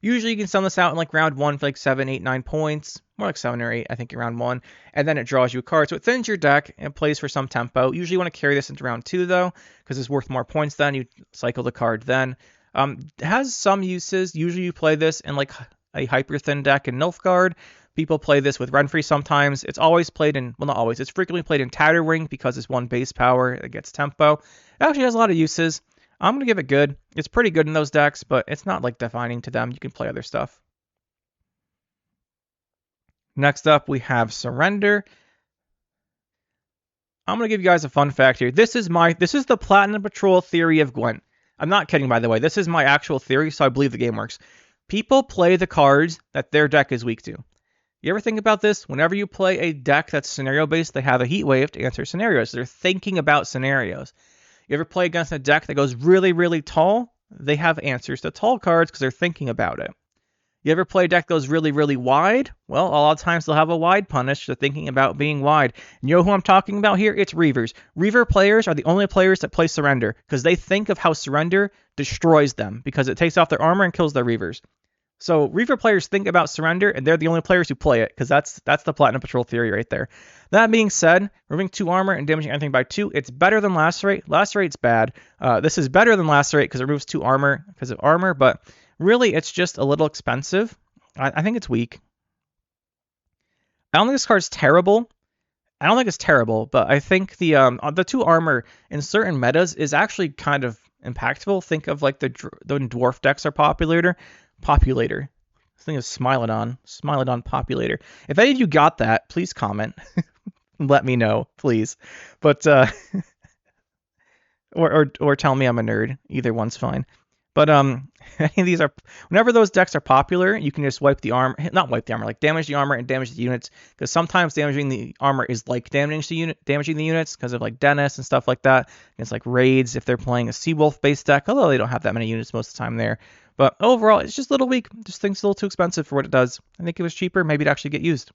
Usually you can sum this out in like round 1 for like 7, 8, 9 points. More like 7 or 8, I think, in round 1. And then it draws you a card. So it thins your deck and plays for some tempo. Usually you want to carry this into round 2, though, because it's worth more points then. You cycle the card then. It has some uses. Usually you play this in like a Hyperthin deck in Nilfgaard. People play this with Renfree sometimes. It's always played in, well, not always. It's frequently played in Tatterwing because it's 1 base power. It gets tempo. It actually has a lot of uses. I'm going to give it good. It's pretty good in those decks, but it's not like defining to them. You can play other stuff. Next up, we have Surrender. I'm going to give you guys a fun fact here. This is the Platinum Patrol theory of Gwent. I'm not kidding, by the way. This is my actual theory, so I believe the game works. People play the cards that their deck is weak to. You ever think about this? Whenever you play a deck that's scenario-based, they have a heat wave to answer scenarios. They're thinking about scenarios. You ever play against a deck that goes really, really tall? They have answers to tall cards because they're thinking about it. You ever play a deck that goes really, really wide? Well, a lot of times they'll have a wide punish. They're thinking about being wide. You know who I'm talking about here? It's Reavers. Reaver players are the only players that play Surrender because they think of how Surrender destroys them because it takes off their armor and kills their Reavers. So Reaver players think about Surrender, and they're the only players who play it, because that's the Platinum Patrol theory right there. That being said, removing 2 armor and damaging anything by 2, it's better than Lacerate. Lacerate's bad. This is better than Lacerate because it removes 2 armor because of armor, but really it's just a little expensive. I think it's weak. I don't think this card's terrible. I don't think it's terrible, but I think the 2 armor in certain metas is actually kind of impactful. Think of like the dwarf decks are populator. This thing is Smilodon Populator. If any of you got that, please comment. Let me know, please. But or tell me I'm a nerd. Either one's fine. But any of these are, whenever those decks are popular, you can just like damage the armor and damage the units, because sometimes damaging the armor is like damaging the units because of like Dennis and stuff like that. And it's like raids if they're playing a Seawolf based deck, although they don't have that many units most of the time there. But overall, it's just a little weak. Just think it's a little too expensive for what it does. I think it was cheaper, maybe to actually get used.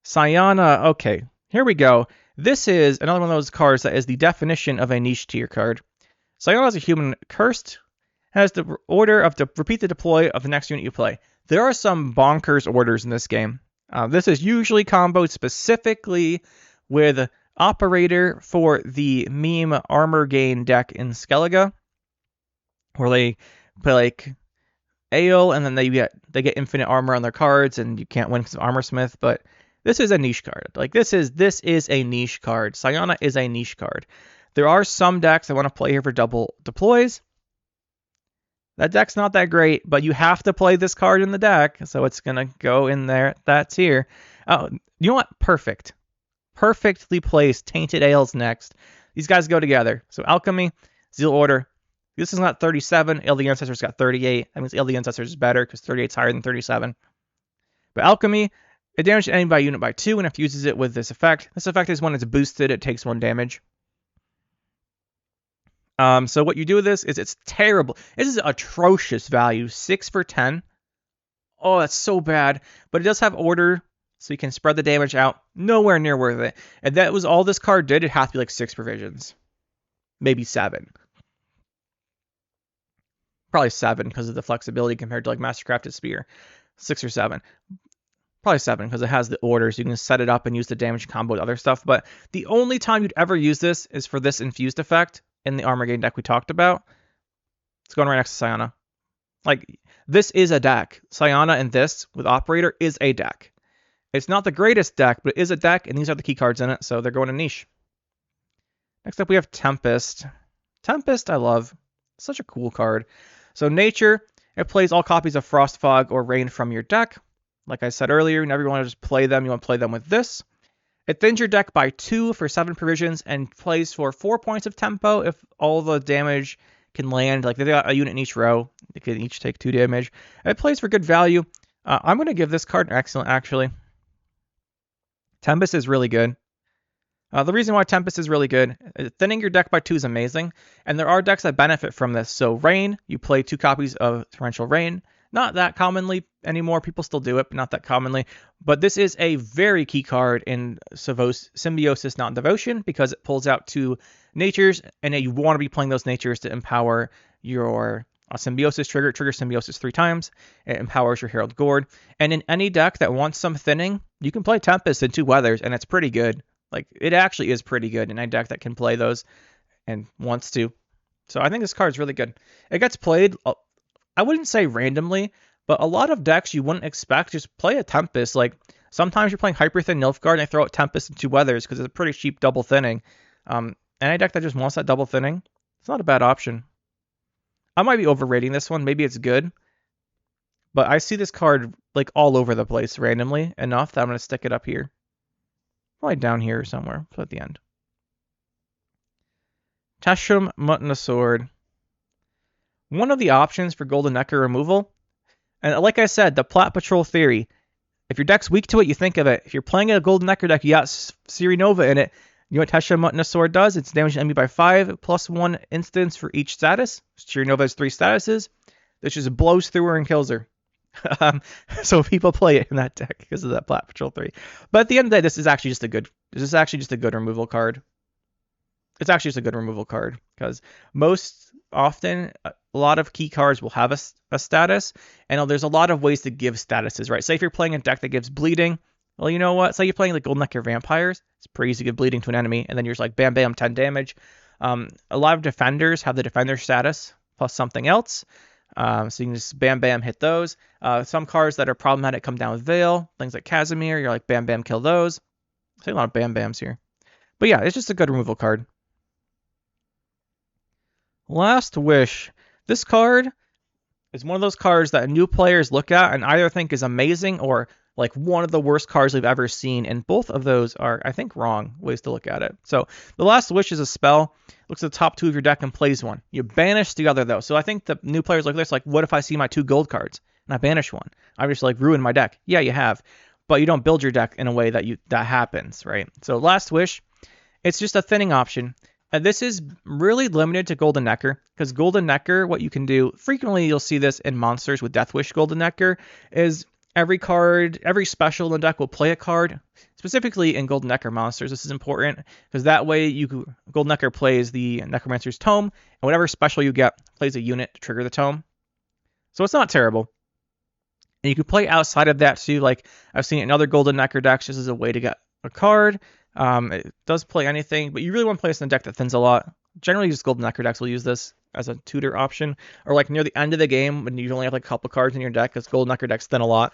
Sayana, okay, here we go. This is another one of those cards that is the definition of a niche tier card. Sayana is a human cursed, has the order of repeat the deploy of the next unit you play. There are some bonkers orders in this game. This is usually comboed specifically with Operator for the meme armor gain deck in Skellige, where they play like Ale, and then they get infinite armor on their cards, and you can't win because of Armor Smith. But this is a niche card. Like this is a niche card. Sayana is a niche card. There are some decks I want to play here for double deploys. That deck's not that great, but you have to play this card in the deck, so it's gonna go in there. That's here. Oh, you know what? Perfectly placed. Tainted Ales next. These guys go together. So Alchemy, Zeal Order. This is not 37. Ale the Ancestors got 38. That means Ale the Ancestors is better because 38 is higher than 37. But Alchemy, it damages enemy by unit by 2 and infuses it with this effect. This effect is when it's boosted, it takes 1 damage. So what you do with this is it's terrible. This is atrocious value. 6 for 10. Oh, that's so bad. But it does have order, so you can spread the damage out. Nowhere near worth it. And that was all this card did. It has to be like 6 provisions. Maybe 7. Probably 7 because of the flexibility compared to like Mastercrafted Spear. 6 or 7. Probably 7 because it has the order, so you can set it up and use the damage combo with other stuff. But the only time you'd ever use this is for this infused effect in the armor gain deck we talked about. It's going right next to Sayana. Like, this is a deck. Sayana and this with Operator is a deck. It's not the greatest deck, but it is a deck, and these are the key cards in it, so they're going to niche. Next up, we have Tempest. Tempest, I love. Such a cool card. So Nature, it plays all copies of Frost, Fog, or Rain from your deck. Like I said earlier, you never want to just play them. You want to play them with this. It thins your deck by 2 for 7 provisions and plays for 4 points of tempo if all the damage can land. Like, they got a unit in each row. They can each take 2 damage. It plays for good value. I'm going to give this card an excellent, actually. Tempest is really good. The reason why Tempest is really good, thinning your deck by 2 is amazing, and there are decks that benefit from this. So Rain, you play 2 copies of Torrential Rain. Not that commonly anymore. People still do it, but not that commonly. But this is a very key card in Symbiosis, not Devotion, because it pulls out 2 natures, and you want to be playing those natures to empower your Symbiosis trigger. It triggers Symbiosis 3 times. It empowers your Herald Gourd. And in any deck that wants some thinning, you can play Tempest and 2 Weathers, and it's pretty good. Like, it actually is pretty good in any deck that can play those and wants to. So I think this card is really good. It gets played, I wouldn't say randomly, but a lot of decks you wouldn't expect just play a Tempest. Like, sometimes you're playing Hyperthin Nilfgaard and they throw out Tempest and 2 Weathers because it's a pretty cheap double thinning. Any deck that just wants that double thinning, it's not a bad option. I might be overrating this one. Maybe it's good. But I see this card like all over the place randomly enough that I'm going to stick it up here. Probably down here somewhere. So at the end. Tashmutos. One of the options for Golden Necker removal. And like I said, the Plat Patrol theory. If your deck's weak to it, you think of it. If you're playing a Golden Necker deck, you got Siri Nova in it. You know what Tashmutos does? It's damage enemy by 5, plus 1 instance for each status. Siri Nova has 3 statuses. This just blows through her and kills her. So people play it in that deck because of that Plat Patrol 3. But at the end of the day, this is actually just a good removal card. It's actually just a good removal card because most often a lot of key cards will have a status, and there's a lot of ways to give statuses, right? Say if you're playing a deck that gives bleeding, well, you know what? Say you're playing like Golden Necker Vampires, it's pretty easy to give bleeding to an enemy, and then you're just like bam, bam, 10 damage. A lot of defenders have the defender status plus something else. So you can just bam, bam, hit those. Some cards that are problematic come down with Veil, things like Casimir, you're like bam, bam, kill those. I say a lot of bam, bams here. But yeah, it's just a good removal card. Last Wish. This card is one of those cards that new players look at and either think is amazing or like one of the worst cards they've ever seen. And both of those are, I think, wrong ways to look at it. So the Last Wish is a spell. Looks at the top 2 of your deck and plays one. You banish the other, though. So I think the new players look at this like, what if I see my 2 gold cards and I banish one? I've just like ruined my deck. Yeah, you have. But you don't build your deck in a way that happens, right? So Last Wish, it's just a thinning option. This is really limited to Golden Necker, because Golden Necker, what you can do, frequently you'll see this in monsters with Death Wish Golden Necker, is every special in the deck will play a card. Specifically in Golden Necker monsters, this is important, because that way Golden Necker plays the Necromancer's Tome, and whatever special you get plays a unit to trigger the Tome. So it's not terrible. And you can play outside of that too, like I've seen it in other Golden Necker decks, just as a way to get a card. It does play anything, but you really want to play this in a deck that thins a lot. Generally, just Golden Necker decks will use this as a tutor option, or like near the end of the game when you only have like a couple cards in your deck, because Golden Necker decks thin a lot.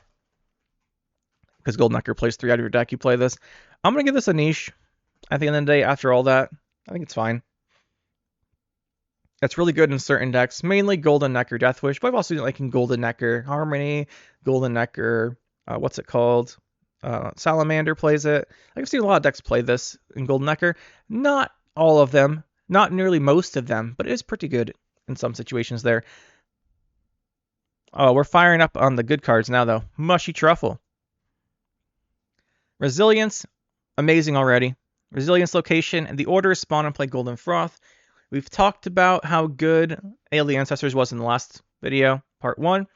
Because Golden Necker plays 3 out of your deck, you play this. I'm going to give this a niche. At the end of the day, after all that, I think it's fine. It's really good in certain decks, mainly Golden Necker Death Wish, but I've also seen it like in Golden Necker Harmony, Golden Necker, what's it called? Salamander plays it. I've seen a lot of decks play this in Golden Necker. Not all of them, not nearly most of them, but it is pretty good in some situations there. Oh, we're firing up on the good cards now, though. Mushy Truffle. Resilience, amazing already. Resilience location, and the order is spawn and play Golden Froth. We've talked about how good Alien Ancestors was in the last video, part 1.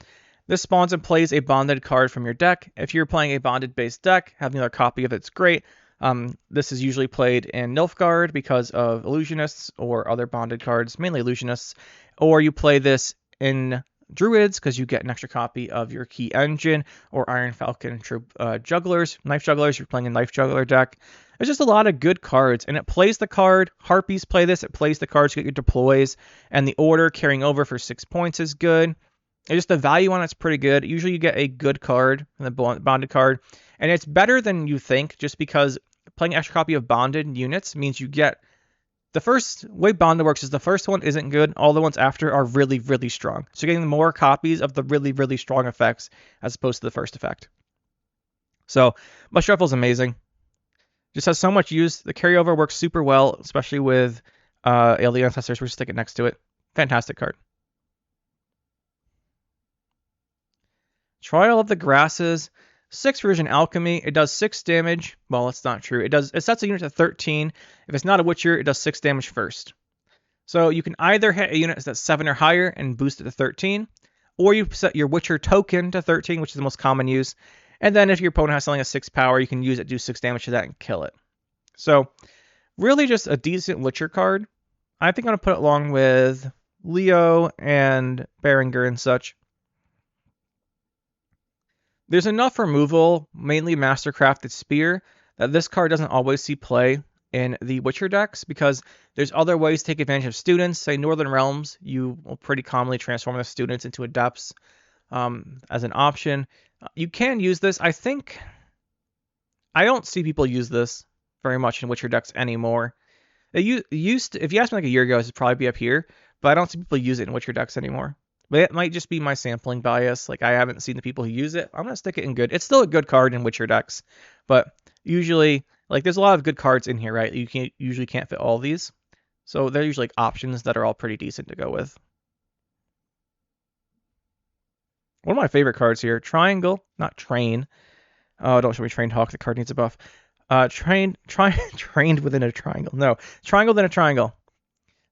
This spawns and plays a bonded card from your deck. If you're playing a bonded-based deck, having another copy of it's great. This is usually played in Nilfgaard because of Illusionists or other bonded cards, mainly Illusionists. Or you play this in Druids because you get an extra copy of your Key Engine or Iron Falcon Jugglers, Knife Jugglers. You're playing a Knife Juggler deck. There's just a lot of good cards, and it plays the card. Harpies play this. It plays the cards to get your deploys, and the order carrying over for 6 points is good. And just the value on it's pretty good. Usually you get a good card, the bonded card, and it's better than you think just because playing an extra copy of bonded units means you get the first way bonded works is the first one isn't good. All the ones after are really, really strong. So you're getting more copies of the really, really strong effects as opposed to the first effect. So Mushy Truffle is amazing. Just has so much use. The carryover works super well, especially with Alien Ancestors. We'll just stick it next to it. Fantastic card. Trial of the Grasses. 6 version Alchemy. It does 6 damage. Well, that's not true. It sets a unit to 13. If it's not a Witcher, it does 6 damage first. So you can either hit a unit that's 7 or higher and boost it to 13, or you set your Witcher token to 13, which is the most common use. And then if your opponent has something at 6 power, you can use it, do 6 damage to that, and kill it. So really just a decent Witcher card. I think I'm going to put it along with Leo and Berenger and such. There's enough removal, mainly Mastercrafted Spear, that this card doesn't always see play in the Witcher decks, because there's other ways to take advantage of students. Say Northern Realms, you will pretty commonly transform the students into adepts as an option. You can use this. I think I don't see people use this very much in Witcher decks anymore. It used to, if you asked me like a year ago, it would probably be up here, but I don't see people use it in Witcher decks anymore. But it might just be my sampling bias. Like, I haven't seen the people who use it. I'm going to stick it in good. It's still a good card in Witcher decks, but usually, like, there's a lot of good cards in here, right? You usually can't fit all these. So they're usually like options that are all pretty decent to go with. One of my favorite cards here, Triangle, not Train. Oh, don't show me Trained Hawk. The card needs a buff. Trained within a triangle. No, Triangle within a triangle.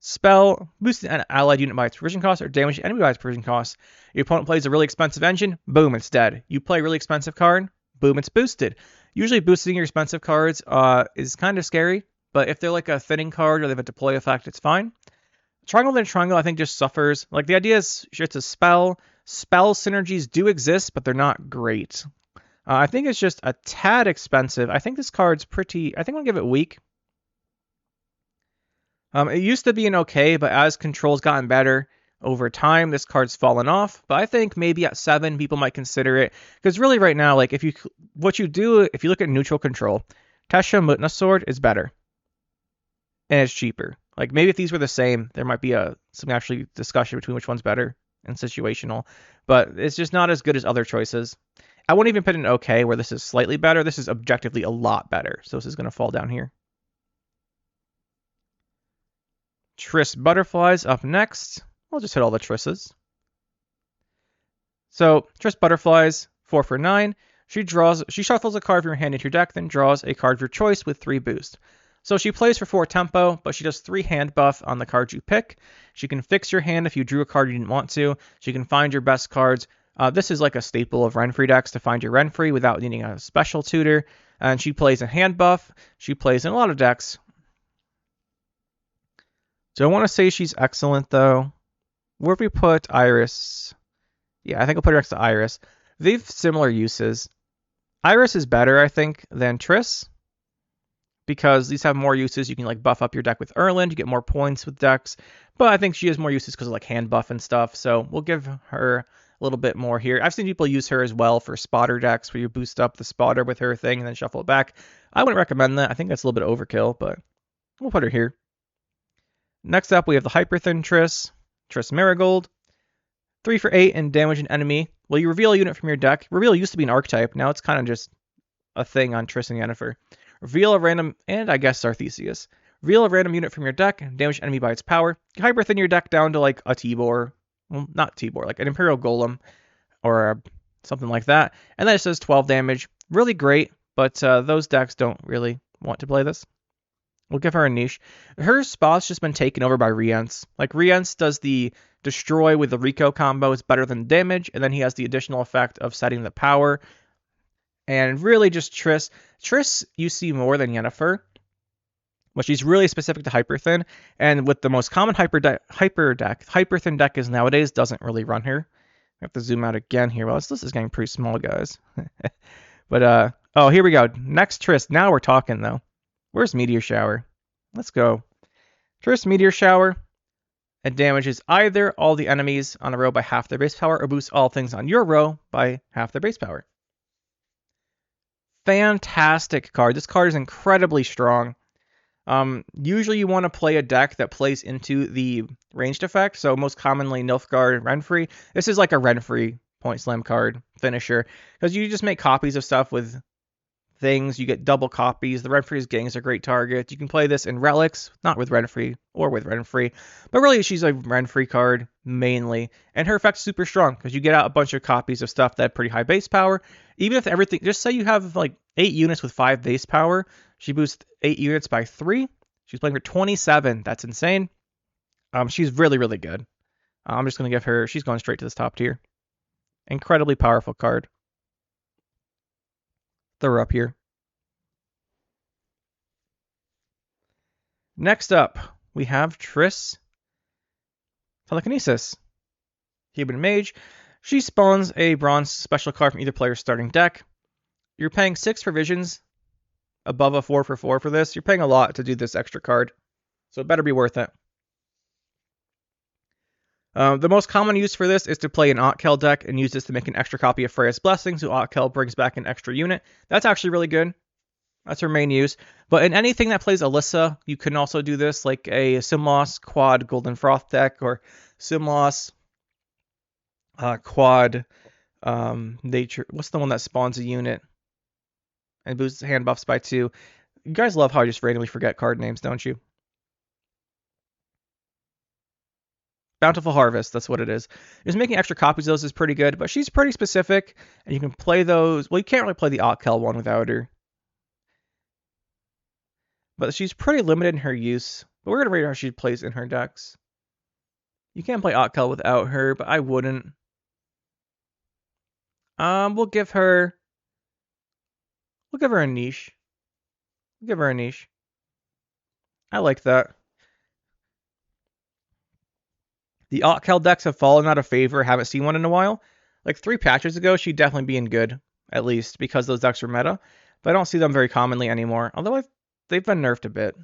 Spell, boost an allied unit by its precision cost or damage an enemy by its precision cost. Your opponent plays a really expensive engine, boom, it's dead. You play a really expensive card, boom, it's boosted. Usually boosting your expensive cards is kind of scary, but if they're like a thinning card or they have a deploy effect, it's fine. Triangle within a triangle, I think, just suffers. Like, the idea is it's a spell. Spell synergies do exist, but they're not great. I think it's just a tad expensive. I think this card's pretty... I think I'll give it weak. It used to be an okay, but as control's gotten better over time, this card's fallen off. But I think maybe at 7, people might consider it. Because really right now, like, if you look at neutral control, Tashmutos Sword is better. And it's cheaper. Like, maybe if these were the same, there might be some actually discussion between which one's better and situational. But it's just not as good as other choices. I won't even put an okay where this is slightly better. This is objectively a lot better. So this is going to fall down here. Triss Butterflies up next. We'll just hit all the Trisses. So Triss Butterflies, 4 for 9. She shuffles a card from your hand into your deck, then draws a card of your choice with 3 boost. So she plays for 4 tempo, but she does 3 hand buff on the cards you pick. She can fix your hand if you drew a card you didn't want to. She can find your best cards. This is like a staple of Renfree decks, to find your Renfree without needing a special tutor. And she plays a hand buff. She plays in a lot of decks. Do I want to say she's excellent, though? Where do we put Iris? Yeah, I think I'll put her next to Iris. They have similar uses. Iris is better, I think, than Triss, because these have more uses. You can like buff up your deck with Erland, you get more points with decks. But I think she has more uses because of like hand buff and stuff. So we'll give her a little bit more here. I've seen people use her as well for spotter decks, where you boost up the spotter with her thing and then shuffle it back. I wouldn't recommend that. I think that's a little bit overkill, but we'll put her here. Next up, we have the Hyperthin Triss Marigold. 3 for 8 and damage an enemy. Well, you reveal a unit from your deck. Reveal used to be an archetype. Now it's kind of just a thing on Triss and Yennefer. Reveal a random, and I guess Sarthesius. Reveal a random unit from your deck and damage an enemy by its power. Hyperthin your deck down to like a Tibor. Well, not Tibor, like an Imperial Golem or something like that. And then it says 12 damage. Really great, but those decks don't really want to play this. We'll give her a niche. Her spot's just been taken over by Reus. Like, Reus does the destroy with the Rico combo. It's better than damage. And then he has the additional effect of setting the power. And really just Triss. Triss you see more than Yennefer, but she's really specific to Hyperthin. And with the most common Hyperthin deck is nowadays, doesn't really run her. I have to zoom out again here. Well, this list is getting pretty small, guys. But, oh, here we go. Next Triss. Now we're talking, though. Where's Meteor Shower? Let's go. Triss Meteor Shower. It damages either all the enemies on a row by half their base power, or boosts all things on your row by half their base power. Fantastic card. This card is incredibly strong. Usually you want to play a deck that plays into the ranged effect. So most commonly Nilfgaard, Renfree. This is like a Renfree point slam card finisher, because you just make copies of stuff with things. You get double copies. The Renfree's gang is a great target. You can play this in relics, not with Renfree or with Renfree, but really she's a Renfree card mainly, and her effect's super strong because you get out a bunch of copies of stuff that have pretty high base power. Even if everything, just say you have like 8 units with 5 base power, she boosts 8 units by 3. She's playing for 27. That's insane. She's really, really good. I'm just going to give her, she's going straight to this top tier. Incredibly powerful card. Throw her up here. Next up, we have Triss Telekinesis. Human Mage. She spawns a bronze special card from either player's starting deck. You're paying 6 for visions, above a 4 for this. You're paying a lot to do this extra card, so it better be worth it. The most common use for this is to play an Otkel deck and use this to make an extra copy of Freya's Blessing, so Otkel brings back an extra unit. That's actually really good. That's her main use. But in anything that plays Alyssa, you can also do this, like a Simlos quad Golden Froth deck, or Simlos quad Nature. What's the one that spawns a unit and boosts hand buffs by 2? You guys love how I just randomly forget card names, don't you? Bountiful Harvest, that's what it is. Just making extra copies of those is pretty good, but she's pretty specific, and you can play those. Well, you can't really play the Otkel one without her. But she's pretty limited in her use. But we're going to rate how she plays in her decks. You can't play Otkel without her, but I wouldn't. We'll give her a niche. We'll give her a niche. I like that. The Otkel decks have fallen out of favor. Haven't seen one in a while. Like 3 patches ago, she'd definitely be in good, at least, because those decks were meta. But I don't see them very commonly anymore. Although they've been nerfed a bit.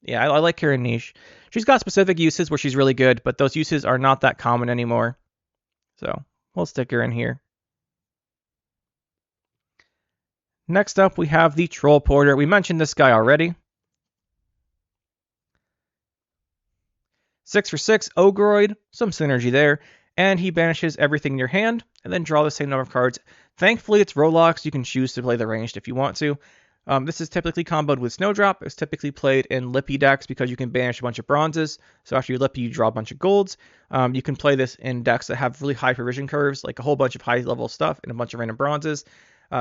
Yeah, I like her in niche. She's got specific uses where she's really good, but those uses are not that common anymore. So we'll stick her in here. Next up, we have the Troll Porter. We mentioned this guy already. 6 for 6, Ogroid, some synergy there, and he banishes everything in your hand, and then draw the same number of cards. Thankfully, it's Rolox. You can choose to play the ranged if you want to. This is typically comboed with Snowdrop. It's typically played in Lippy decks because you can banish a bunch of bronzes. So after you Lippy, you draw a bunch of golds. You can play this in decks that have really high provision curves, like a whole bunch of high-level stuff and a bunch of random bronzes.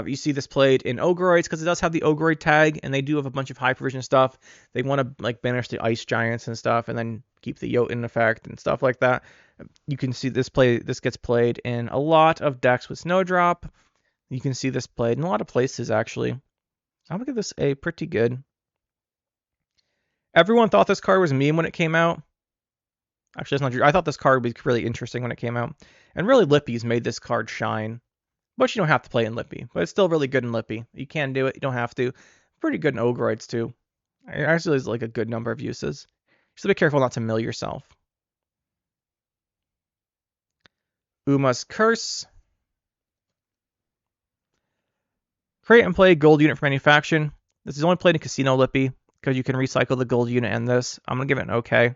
You see this played in Ogroids because it does have the Ogroid tag, and they do have a bunch of high provision stuff. They want to like banish the Ice Giants and stuff, and then keep the Jotun effect and stuff like that. You can see this gets played in a lot of decks with Snowdrop. You can see this played in a lot of places, actually. I'm going to give this a pretty good. Everyone thought this card was a meme when it came out. Actually, that's not true. I thought this card would be really interesting when it came out. And really, Lippy's made this card shine. But you don't have to play in Lippy. But it's still really good in Lippy. You can do it. You don't have to. Pretty good in Ogroids, too. It actually is like a good number of uses. Just be careful not to mill yourself. Uma's Curse. Create and play a gold unit from any faction. This is only played in Casino Lippy, because you can recycle the gold unit in this. I'm going to give it an okay.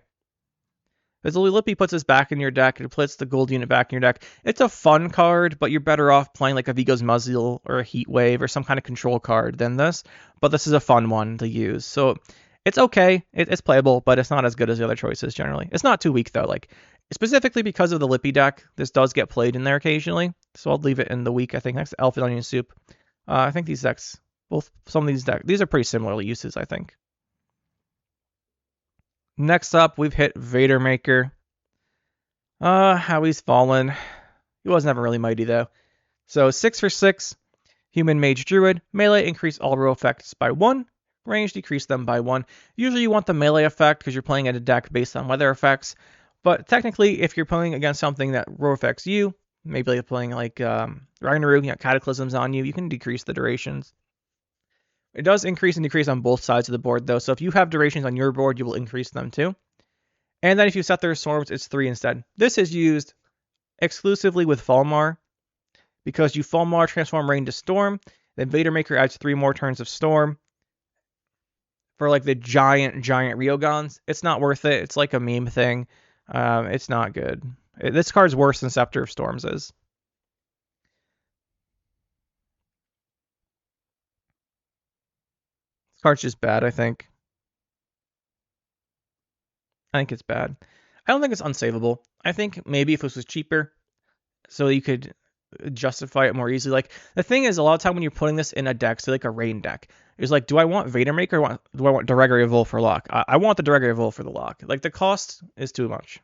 Because Lippy puts this back in your deck, it puts the gold unit back in your deck. It's a fun card, but you're better off playing like a Vigo's Muzzle or a Heat Wave or some kind of control card than this. But this is a fun one to use. So it's okay. It's playable, but it's not as good as the other choices generally. It's not too weak, though. Like specifically because of the Lippy deck, this does get played in there occasionally. So I'll leave it in the weak, I think. Next to Elf and Onion Soup. I think these decks, some of these decks, these are pretty similar uses, I think. Next up, we've hit Vader Maker. How he's fallen. He was never really mighty, though. So 6 for 6, Human Mage Druid. Melee increase all row effects by 1. Range decrease them by 1. Usually you want the melee effect because you're playing at a deck based on weather effects. But technically, if you're playing against something that row affects you, maybe like playing like Ragnaros, you got Cataclysms on you, you can decrease the durations. It does increase and decrease on both sides of the board, though. So if you have durations on your board, you will increase them too. And then if you set their storms, it's 3 instead. This is used exclusively with Falmar because you Falmar transform rain to storm. Then Vader Maker adds 3 more turns of storm. For like the giant Ryogans, it's not worth it. It's like a meme thing. It's not good. This card's worse than Scepter of Storms is. This card's just bad, I think. I think it's bad. I don't think it's unsavable. I think maybe if this was cheaper, so you could justify it more easily. Like the thing is, a lot of time when you're putting this in a deck, say like a rain deck, is like, do I want Vader Maker or do I want Directory Vol for lock? I want the Directory Vol for the lock. Like the cost is too much.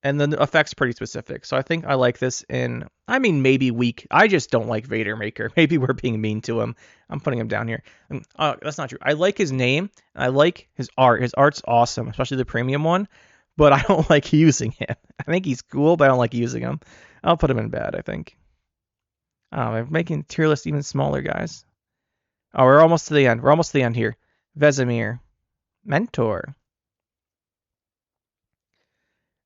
And the effect's pretty specific. So I think I like this in, I mean, maybe weak. I just don't like Vader Maker. Maybe we're being mean to him. I'm putting him down here. That's not true. I like his name. I like his art. His art's awesome, especially the premium one. But I don't like using him. I think he's cool, but I don't like using him. I'll put him in bad, I think. I'm making tier list even smaller, guys. Oh, we're almost to the end. We're almost to the end here. Vesemir. Mentor.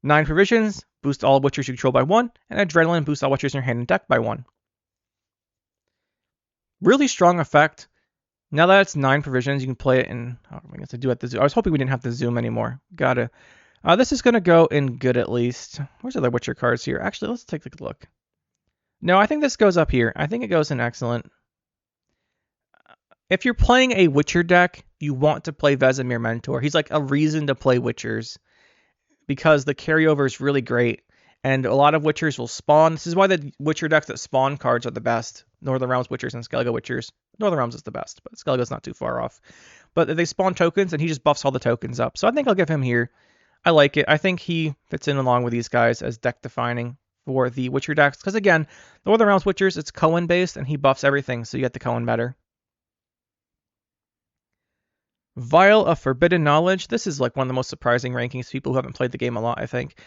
9 provisions, boost all Witchers you control by 1, and Adrenaline, boost all Witchers in your hand and deck by 1. Really strong effect. Now that it's 9 provisions, you can play it in, I guess I do at the zoom. I was hoping we didn't have to zoom anymore. Gotta. This is going to go in good at least. Where's the other Witcher cards here? Actually, let's take a look. No, I think this goes up here. I think it goes in excellent. If you're playing a Witcher deck, you want to play Vesemir Mentor. He's like a reason to play Witchers, because the carryover is really great, and a lot of Witchers will spawn. This is why the Witcher decks that spawn cards are the best. Northern Realms Witchers and Skellige Witchers. Northern Realms is the best, but Skellige's not too far off. But they spawn tokens, and he just buffs all the tokens up. So I think I'll give him here. I like it. I think he fits in along with these guys as deck defining for the Witcher decks. Because again, Northern Realms Witchers, it's Cohen based, and he buffs everything, so you get the Cohen better. Vial of Forbidden Knowledge. This is like one of the most surprising rankings. People who haven't played the game a lot, I think.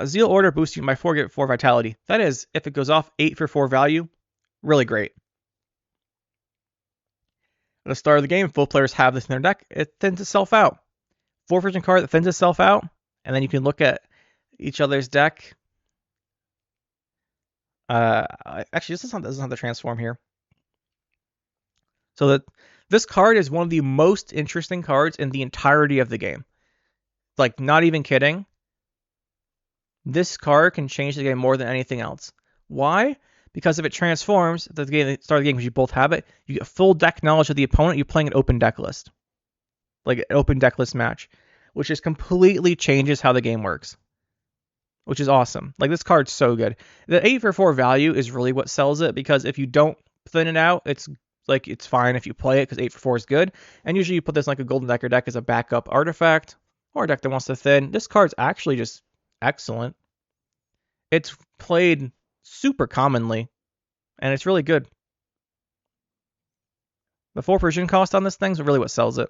Zeal Order boosts you by 4, get 4 vitality. That is, if it goes off 8 for 4 value, really great. At the start of the game, full players have this in their deck. It thins itself out. 4-version card that thins itself out, and then you can look at each other's deck. Actually, this doesn't have the transform here. So that this card is one of the most interesting cards in the entirety of the game. Like, not even kidding. This card can change the game more than anything else. Why? Because if it transforms at the start of the game, because you both have it, you get full deck knowledge of the opponent. You're playing an open deck list. Like an open deck list match, which just completely changes how the game works. Which is awesome. Like, this card's so good. The 8 for 4 value is really what sells it, because if you don't thin it out, it's fine if you play it, because 8 for 4 is good. And usually you put this in like a Golden Decker deck as a backup artifact, or a deck that wants to thin. This card's actually just excellent. It's played super commonly, and it's really good. The 4 provision cost on this thing's really what sells it.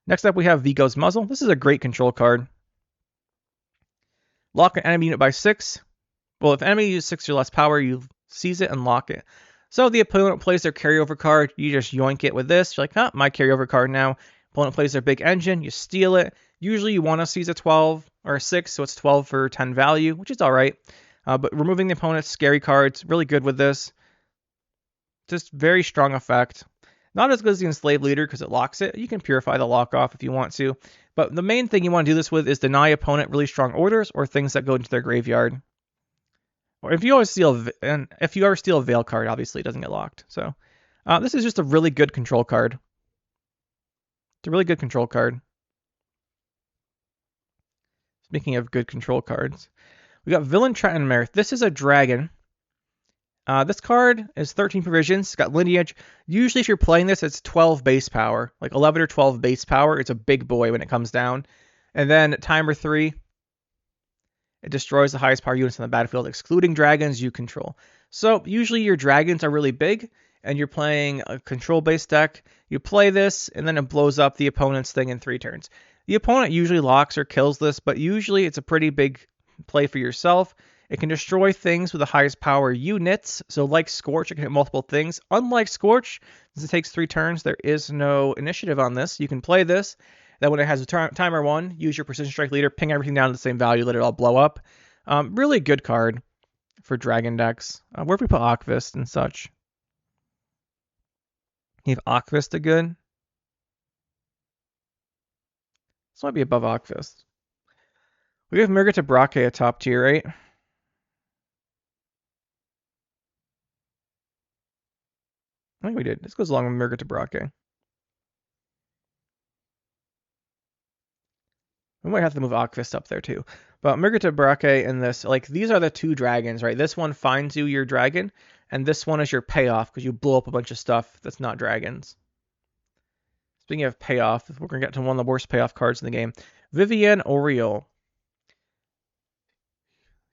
Next up, we have Vigo's Muzzle. This is a great control card. Lock an enemy unit by 6. Well, if enemy uses 6 or less power, you seize it and lock it. So the opponent plays their carryover card, you just yoink it with this. You're like, huh, my carryover card now. Opponent plays their big engine, you steal it. Usually you want to seize a 12 or a 6, so it's 12 for 10 value, which is alright. But removing the opponent's scary cards, really good with this. Just very strong effect. Not as good as the Enslaved Leader because it locks it. You can purify the lock off if you want to. But the main thing you want to do this with is deny opponent really strong orders or things that go into their graveyard. Or if you ever steal a Veil card, obviously it doesn't get locked. So this is just a really good control card. It's a really good control card. Speaking of good control cards, we got Villain Trenton Merith. This is a dragon. This card is 13 provisions. It's got lineage. Usually if you're playing this, it's 12 base power. Like 11 or 12 base power. It's a big boy when it comes down. And then timer 3, it destroys the highest power units on the battlefield, excluding dragons you control. So usually your dragons are really big, and you're playing a control-based deck. You play this, and then it blows up the opponent's thing in 3 turns. The opponent usually locks or kills this, but usually it's a pretty big play for yourself. It can destroy things with the highest power units. So like Scorch, it can hit multiple things. Unlike Scorch, since it takes 3 turns, there is no initiative on this. You can play this. Then when it has a timer 1, use your Precision Strike Leader, ping everything down to the same value, let it all blow up. Really good card for dragon decks. Where if we put Akvist and such? You have Akvist good? This might be above Akvist. We have Mirgata Brake a top tier, right? I think we did. This goes along with Mirgata Brake. We might have to move Akvist up there too. But Mirgata Brake and this, like, these are the 2 dragons, right? This one finds you your dragon, and this one is your payoff because you blow up a bunch of stuff that's not dragons. Speaking of payoff, we're going to get to one of the worst payoff cards in the game. Vivienne Oriole.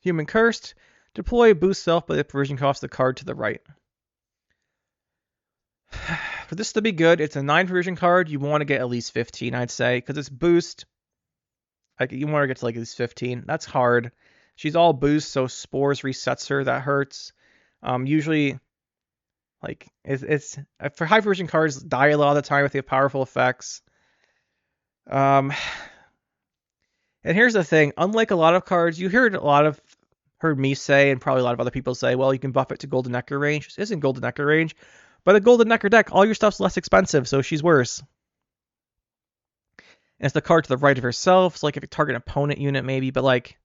Human Cursed. Deploy boost self, but the provision costs the card to the right. For this to be good, it's a 9 provision card. You want to get at least 15, I'd say, because it's boost. Like you want to get to like at least 15. That's hard. She's all boost, so Spores resets her. That hurts. Usually, like it's for high provision cards die a lot of the time with the powerful effects. And here's the thing: unlike a lot of cards, you heard me say, and probably a lot of other people say, well, you can buff it to Golden Necker range. This isn't Golden Necker range, but a Golden Necker deck, all your stuff's less expensive, so she's worse. And it's the card to the right of herself, so like if you target an opponent unit maybe, but like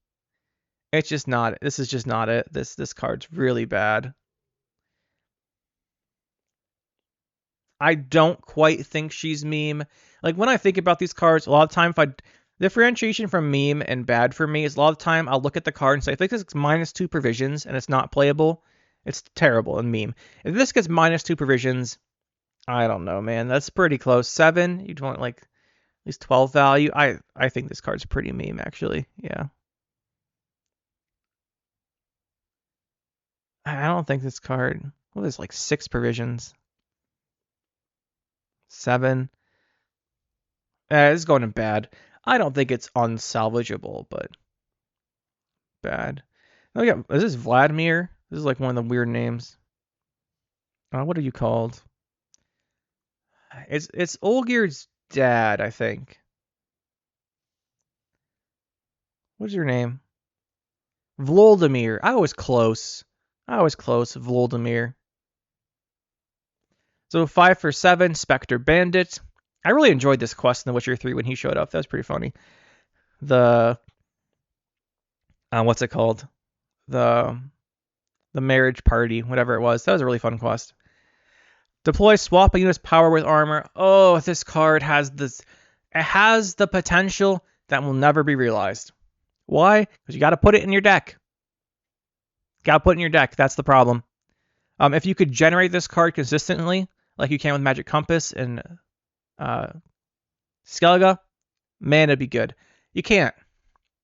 it's just not. This is just not it. This card's really bad. I don't quite think she's meme. Like when I think about these cards, a lot of time differentiation from meme and bad for me is a lot of time I'll look at the card and say, if this gets -2 provisions and it's not playable, it's terrible in meme. If this gets -2 provisions, I don't know, man. That's pretty close. 7, you'd want like at least 12 value. I think this card's pretty meme, actually. Yeah. I don't think this card, what is like 6 provisions? 7. It's going in bad. I don't think it's unsalvageable, but bad. Oh yeah, is this Vladimir? This is like one of the weird names. What are you called? It's Olgir's dad, I think. What's your name? Vladimir. I was close. Vladimir. So 5 for 7, Spectre Bandit. I really enjoyed this quest in The Witcher 3 when he showed up. That was pretty funny. The what's it called? The marriage party, whatever it was. That was a really fun quest. Deploy swap a unit's power with armor. Oh, this card has this. It has the potential that will never be realized. Why? Because you got to put it in your deck. That's the problem. If you could generate this card consistently, like you can with Magic Compass and Skellige, man, it'd be good. You can't.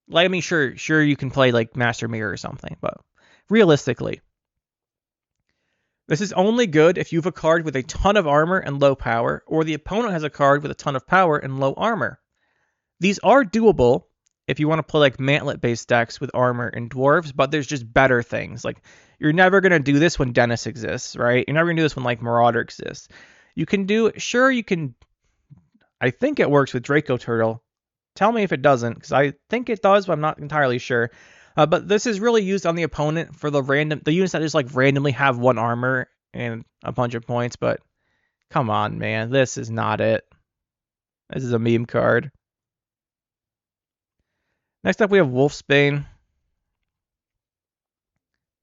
Like, I mean, sure you can play like Master Mirror or something, but realistically, this is only good if you have a card with a ton of armor and low power, or the opponent has a card with a ton of power and low armor. These are doable if you want to play like Mantlet-based decks with armor and dwarves, but there's just better things. Like, you're never going to do this when Dennis exists, right? You're never going to do this when like Marauder exists. You can I think it works with Draco Turtle. Tell me if it doesn't, because I think it does, but I'm not entirely sure. But this is really used on the opponent for the units that just like randomly have 1 armor and a bunch of points. But come on, man, this is not it. This is a meme card. Next up, we have Wolfsbane.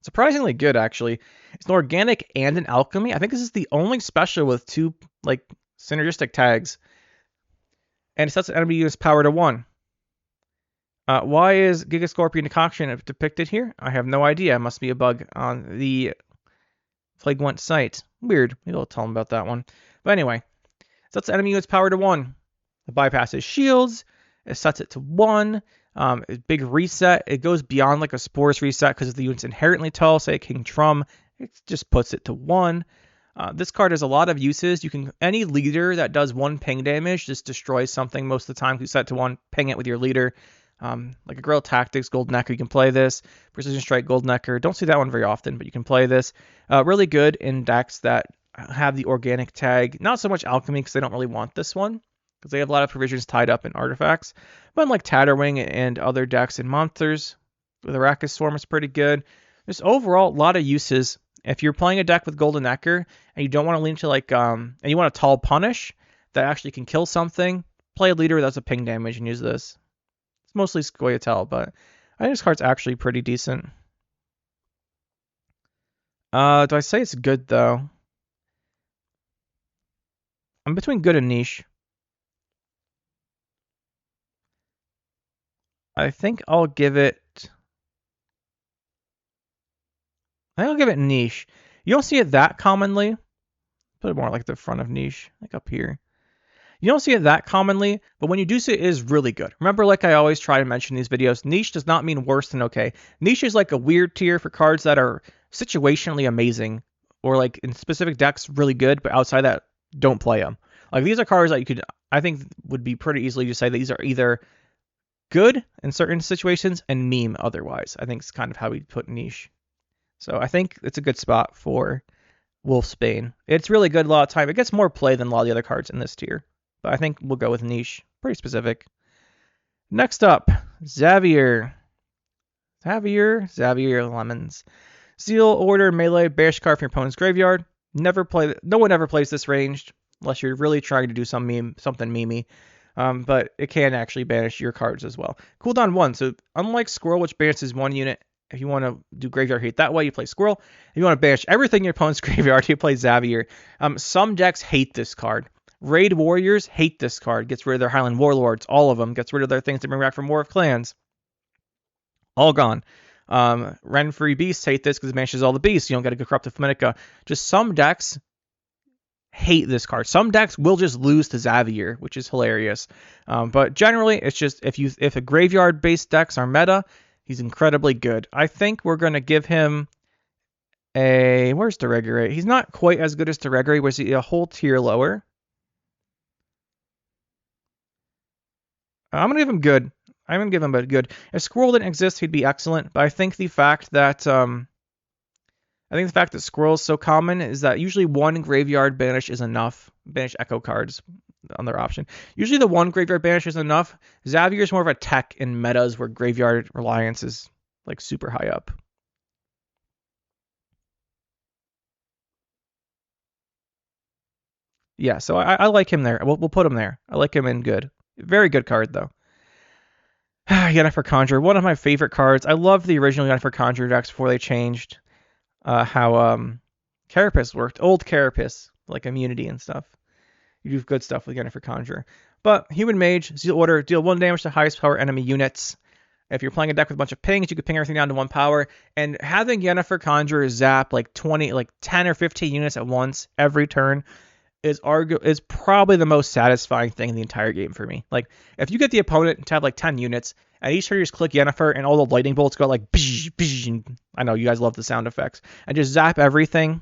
Surprisingly good, actually. It's an organic and an alchemy. I think this is the only special with 2 like synergistic tags. And it sets an enemy unit's power to 1. Why is Giga Scorpion Decoction depicted here? I have no idea. It must be a bug on the Plague Went site. Weird. Maybe I'll tell them about that one. But anyway, it sets the enemy unit's power to 1. It bypasses shields. It sets it to 1. Big reset. It goes beyond like a Spores reset because the unit's inherently tall. Say King Trum. It just puts it to 1. This card has a lot of uses. Any leader that does 1 ping damage just destroys something most of the time. You set it to 1, ping it with your leader. Like a Guerrilla Tactics, Gold Necker, you can play this. Precision Strike, Gold Necker. Don't see that one very often, but you can play this. Really good in decks that have the organic tag. Not so much Alchemy because they don't really want this one, because they have a lot of provisions tied up in artifacts. But like Tatterwing and other decks and monsters, with Arachis Swarm is pretty good. There's overall a lot of uses. If you're playing a deck with Golden Necker and you don't want to lean to like and you want a tall punish that actually can kill something, play a leader that's a ping damage and use this. It's mostly Scoia'tael, but I think this card's actually pretty decent. Do I say it's good though? I'm between good and niche. I think I'll give it niche. You don't see it that commonly. Put it more like the front of niche, like up here. You don't see it that commonly, but when you do see it, it is really good. Remember, like I always try to mention in these videos, niche does not mean worse than okay. Niche is like a weird tier for cards that are situationally amazing, or like in specific decks really good, but outside that, don't play them. Like these are cards that you could, I think, would be pretty easily to say that these are either good in certain situations and meme otherwise. I think it's kind of how we put niche. So I think it's a good spot for Wolfsbane. It's really good a lot of time. It gets more play than a lot of the other cards in this tier. But I think we'll go with niche. Pretty specific. Next up, Xavier. Xavier Lemons. Zeal Order melee banish card from your opponent's graveyard. No one ever plays this ranged unless you're really trying to do something memey. But it can actually banish your cards as well. Cooldown 1. So unlike Squirrel, which banishes 1 unit, if you want to do graveyard hate that way, you play Squirrel. If you want to banish everything in your opponent's graveyard, you play Xavier. Some decks hate this card. Raid Warriors hate this card. Gets rid of their Highland Warlords. All of them. Gets rid of their things to bring back from War of Clans. All gone. Renfree Beasts hate this because it banishes all the beasts. You don't get a good Corrupted Fluminica. Just some decks hate this card. Some decks will just lose to Xavier, which is hilarious. But generally, it's just if a graveyard-based decks are meta, he's incredibly good. I think we're going to give him a... Where's Deregulate? He's not quite as good as Deregulate. Was he a whole tier lower? I'm going to give him good. I'm going to give him a good. If Squirrel didn't exist, he'd be excellent. But I think the fact that Squirrel is so common is that usually one graveyard banish is enough. Banish Echo cards, another option. Usually the one graveyard banish is enough. Xavier is more of a tech in metas where graveyard reliance is like super high up. Yeah, so I like him there. We'll put him there. I like him in good. Very good card, though. Yennefer Conjurer, one of my favorite cards. I loved the original Yennefer Conjurer decks before they changed how Carapace worked. Old Carapace, like immunity and stuff. You do good stuff with Yennefer Conjurer. But Human Mage, Zeal Order, deal 1 damage to highest power enemy units. If you're playing a deck with a bunch of pings, you can ping everything down to 1 power. And having Yennefer Conjurer zap like 10 or 15 units at once every turn is probably the most satisfying thing in the entire game for me. Like, if you get the opponent to have like 10 units, and each turn you just click Yennefer, and all the lightning bolts go like, bzz, bzz, I know you guys love the sound effects, and just zap everything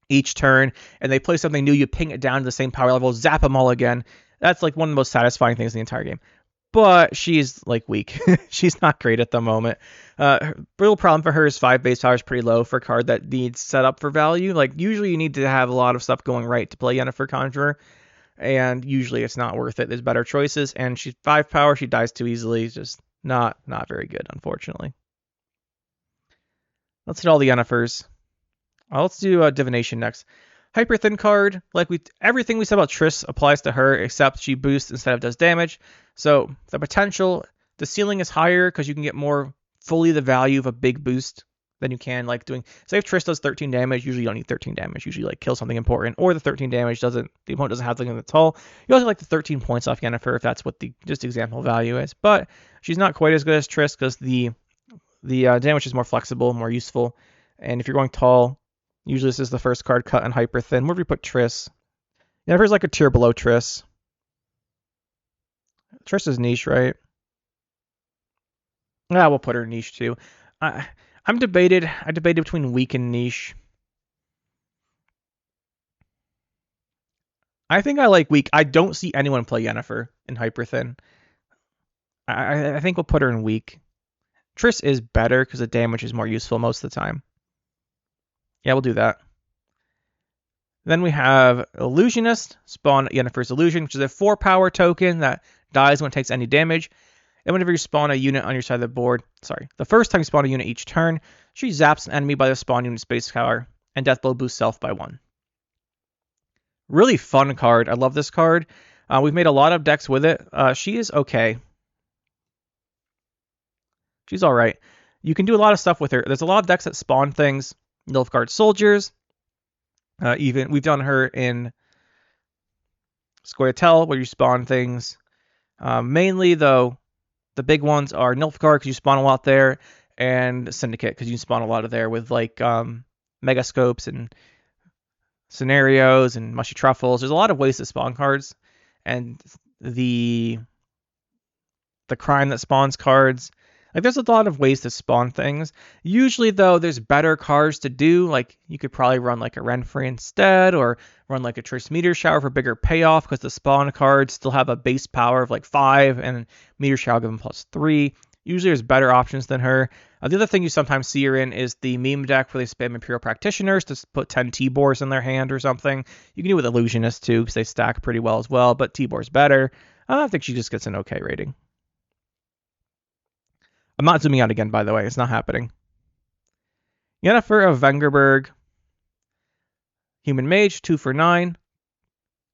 each turn, and they play something new, you ping it down to the same power level, zap them all again. That's like one of the most satisfying things in the entire game. But she's like weak. She's not great at the moment. Real problem for her is 5 base power is pretty low for a card that needs set up for value. Like usually you need to have a lot of stuff going right to play Yennefer Conjurer, and usually it's not worth it. There's better choices, and she's 5 power. She dies too easily. It's just not very good, unfortunately. Let's hit all the Yennefers. Let's do Divination next. Hyperthin card, like everything we said about Triss applies to her, except she boosts instead of does damage. So the potential, the ceiling is higher because you can get more fully the value of a big boost than you can like doing. Say if Triss does 13 damage, usually you don't need 13 damage. Usually like kill something important, or the 13 damage the opponent doesn't have something that's tall. You also like the 13 points off Yennefer if that's what the just example value is. But she's not quite as good as Triss because the damage is more flexible, more useful. And if you're going tall, usually this is the first card cut in Hyperthin. Where do we put Triss? Yennefer's like a tier below Triss. Triss is niche, right? Yeah, we'll put her niche too. I debated between weak and niche. I think I like weak. I don't see anyone play Yennefer in Hyperthin. I think we'll put her in weak. Triss is better because the damage is more useful most of the time. Yeah, we'll do that. Then we have Illusionist, spawn Yennefer's Illusion, which is a 4 power token that dies when it takes any damage. And whenever you spawn a unit on your side of the board, the first time you spawn a unit each turn, she zaps an enemy by the spawn unit's base power, and Deathblow boosts self by 1. Really fun card. I love this card. We've made a lot of decks with it. She is okay. She's alright. You can do a lot of stuff with her. There's a lot of decks that spawn things. Nilfgaard Soldiers. Even we've done her in Scoia'tael, where you spawn things. Mainly, though, the big ones are Nilfgaard, because you spawn a lot there, and Syndicate, because you spawn a lot of there with like Megascopes and Scenarios and Mushy Truffles. There's a lot of ways to spawn cards. and the crime that spawns cards. Like, there's a lot of ways to spawn things. Usually, though, there's better cards to do. Like, you could probably run like a Renfree instead, or run like a Triss Meteor Shower for bigger payoff, because the spawn cards still have a base power of like 5, and Meteor Shower give them +3. Usually, there's better options than her. The other thing you sometimes see her in is the meme deck where they spam Imperial Practitioners to put 10 T-Bors in their hand or something. You can do it with Illusionists too, because they stack pretty well as well, but T-Bor's better. I think she just gets an okay rating. I'm not zooming out again, by the way. It's not happening. Yennefer of Vengerberg. Human Mage, 2 for 9.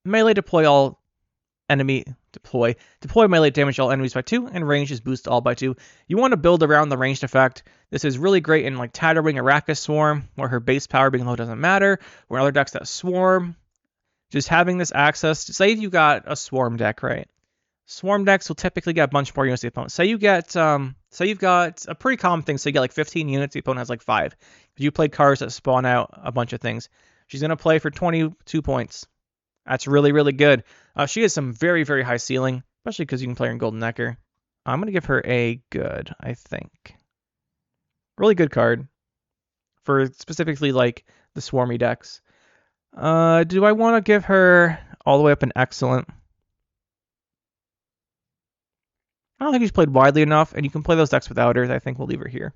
Melee deploy all enemy... Deploy melee damage all enemies by 2, and range is boost all by 2. You want to build around the ranged effect. This is really great in like Tatterwing Arrakis Swarm, where her base power being low doesn't matter, or other decks that swarm. Just having this access... Say you got a swarm deck, right? Swarm decks will typically get a bunch more units to the opponent. Say you get, say you've got a pretty common thing. So you get like 15 units, the opponent has like 5. You play cards that spawn out a bunch of things. She's going to play for 22 points. That's really, really good. She has some very, very high ceiling, especially because you can play her in Golden Necker. I'm going to give her a good, I think. Really good card for specifically like the swarmy decks. Do I want to give her all the way up an excellent? I don't think she's played widely enough, and you can play those decks without her. I think we'll leave her here.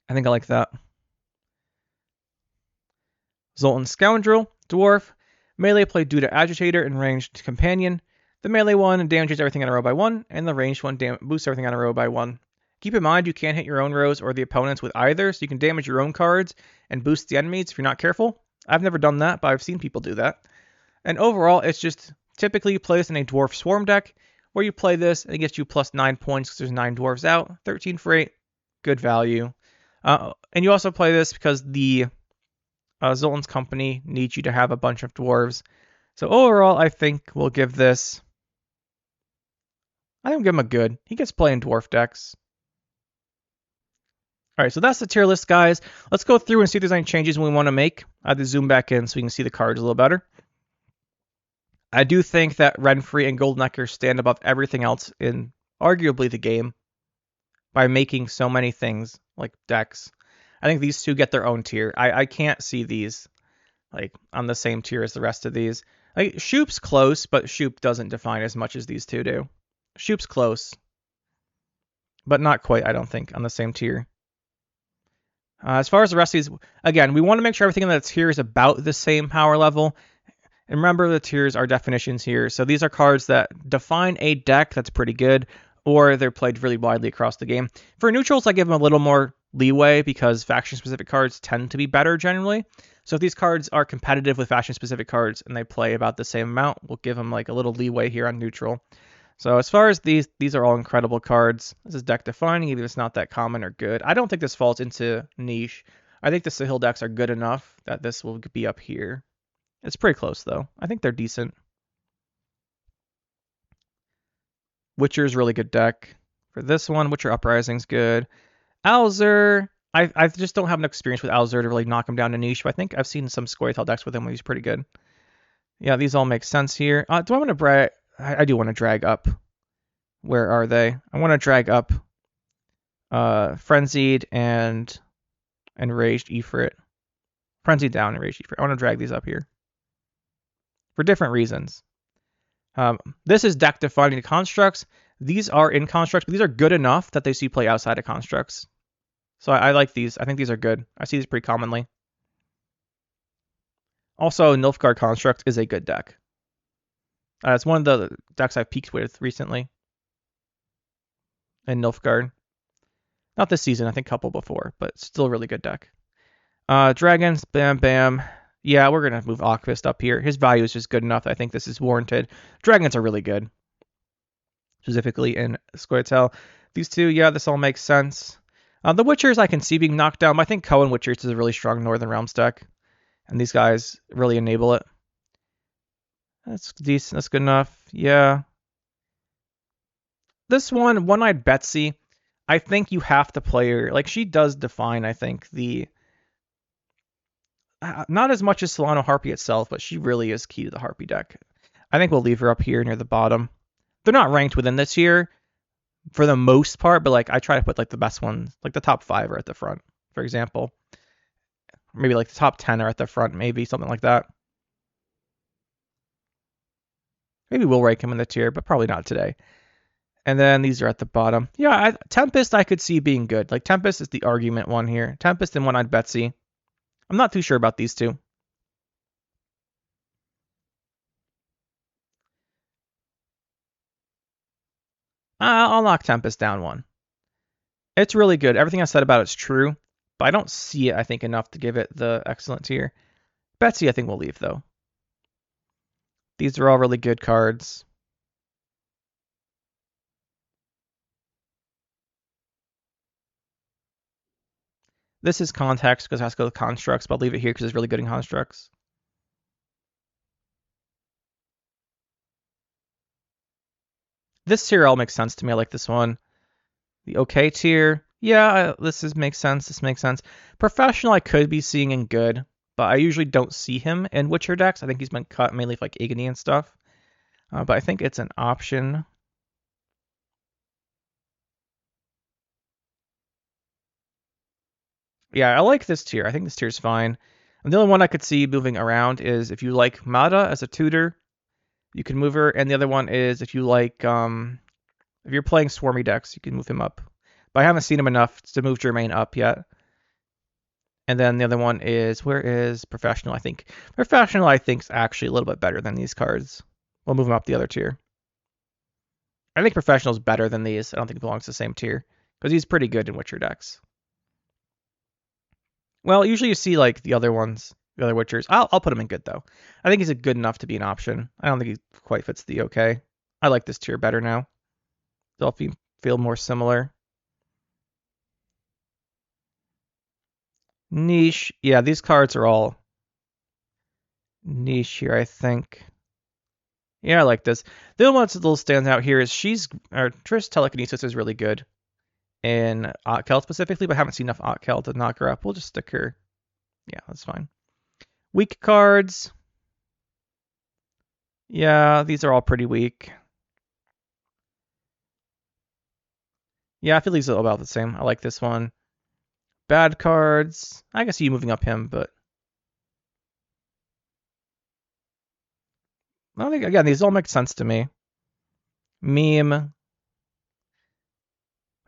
I think I like that. Zoltan Scoundrel, Dwarf. Melee play due to Agitator and ranged Companion. The melee one damages everything on a row by 1, and the ranged one boosts everything on a row by 1. Keep in mind you can't hit your own rows or the opponent's with either, so you can damage your own cards and boost the enemies if you're not careful. I've never done that, but I've seen people do that. And overall, it's just typically placed in a Dwarf Swarm deck, where you play this and it gets you +9 points because there's 9 dwarves out. 13 for 8, good value. And you also play this because the Zoltan's company needs you to have a bunch of dwarves. So overall, I think we'll give this... I think we'll give him a good. He gets play in dwarf decks. Alright, so that's the tier list, guys. Let's go through and see if there's any changes we want to make. I have to zoom back in so we can see the cards a little better. I do think that Renfree and Golden Necker stand above everything else in arguably the game by making so many things like decks. I think these two get their own tier. I can't see these like on the same tier as the rest of these. Like, Shoop's close, but Shoop doesn't define as much as these two do. Shoop's close, but not quite, I don't think, on the same tier. As far as the rest of these, again, we want to make sure everything in that tier is about the same power level. And remember, the tiers are definitions here. So these are cards that define a deck that's pretty good, or they're played really widely across the game. For neutrals, I give them a little more leeway because faction-specific cards tend to be better generally. So if these cards are competitive with faction-specific cards and they play about the same amount, we'll give them like a little leeway here on neutral. So as far as these are all incredible cards. This is deck defining, even if it's not that common or good. I don't think this falls into niche. I think the Sillkill decks are good enough that this will be up here. It's pretty close, though. I think they're decent. Witcher's really good deck. For this one, Witcher Uprising's good. Alzur, I just don't have enough experience with Alzur to really knock him down to niche, but I think I've seen some Scoia'tael decks with him where he's pretty good. Yeah, these all make sense here. Do I want to drag... I do want to drag up. Where are they? I want to drag up Frenzied and Enraged Ifrit. Frenzied down, Enraged Ifrit. I want to drag these up here. For different reasons. This is deck defining constructs. These are in constructs, but these are good enough that they see play outside of constructs. So I like these. I think these are good. I see these pretty commonly. Also, Nilfgaard Construct is a good deck. It's one of the decks I've peaked with recently. And Nilfgaard. Not this season, I think a couple before, but still a really good deck. Dragons, bam, bam. Yeah, we're going to move Akvist up here. His value is just good enough. I think this is warranted. Dragons are really good. Specifically in Scoia'tael. These two, yeah, this all makes sense. The Witchers I can see being knocked down. I think Cohen Witchers is a really strong Northern Realms deck. And these guys really enable it. That's decent. That's good enough. Yeah. This one, One-Eyed Betsy, I think you have to play her. Like, she does define, I think, the... not as much as Solano Harpy itself, but she really is key to the Harpy deck. I think we'll leave her up here near the bottom. They're not ranked within this tier for the most part, but like I try to put like the best ones, like the top 5 are at the front, for example. Maybe like the top 10 are at the front, maybe something like that. Maybe we'll rank him in the tier, but probably not today. And then these are at the bottom. Yeah, Tempest I could see being good. Like Tempest is the argument one here. Tempest and Eyed Betsy. I'm not too sure about these two. I'll knock Tempest down one. It's really good. Everything I said about it's true, but I don't see it, I think, enough to give it the excellent tier. Betsy, I think we'll leave, though. These are all really good cards. This is context because it has to go with constructs, but I'll leave it here because it's really good in constructs. This tier all makes sense to me. I like this one. The okay tier. Yeah, makes sense. This makes sense. Professional I could be seeing in good, but I usually don't see him in Witcher decks. I think he's been cut mainly for like Igni and stuff. But I think it's an option. Yeah, I like this tier. I think this tier is fine. And the only one I could see moving around is if you like Mada as a tutor, you can move her. And the other one is if you like, if you're playing Swarmy decks, you can move him up. But I haven't seen him enough to move Germain up yet. And then the other one is, where is Professional? I think Professional, is actually a little bit better than these cards. We'll move him up the other tier. I think Professional is better than these. I don't think it belongs to the same tier because he's pretty good in Witcher decks. Well, usually you see like the other ones, the other Witchers. I'll put him in good though. I think he's a good enough to be an option. I don't think he quite fits the okay. I like this tier better now. They'll feel more similar. Niche. Yeah, these cards are all niche here, I think. Yeah, I like this. The only one that's a little stands out here is Trish Telekinesis is really good in Otkel specifically, but I haven't seen enough Otkel to knock her up. We'll just stick her. Yeah, that's fine. Weak cards. Yeah, these are all pretty weak. Yeah, I feel these are about the same. I like this one. Bad cards. I can see you moving up him, but I think, again, these all make sense to me. Meme.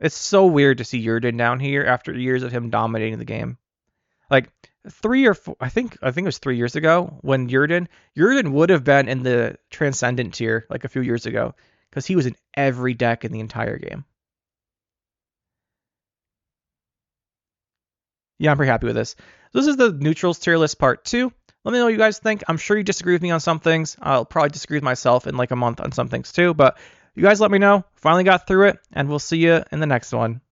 It's so weird to see Yrden down here after years of him dominating the game. Like 3 or 4, I think it was 3 years ago when Yrden would have been in the Transcendent tier like a few years ago because he was in every deck in the entire game. Yeah, I'm pretty happy with this. This is the neutrals tier list part 2. Let me know what you guys think. I'm sure you disagree with me on some things. I'll probably disagree with myself in like a month on some things too, but you guys let me know. Finally got through it, and we'll see you in the next one.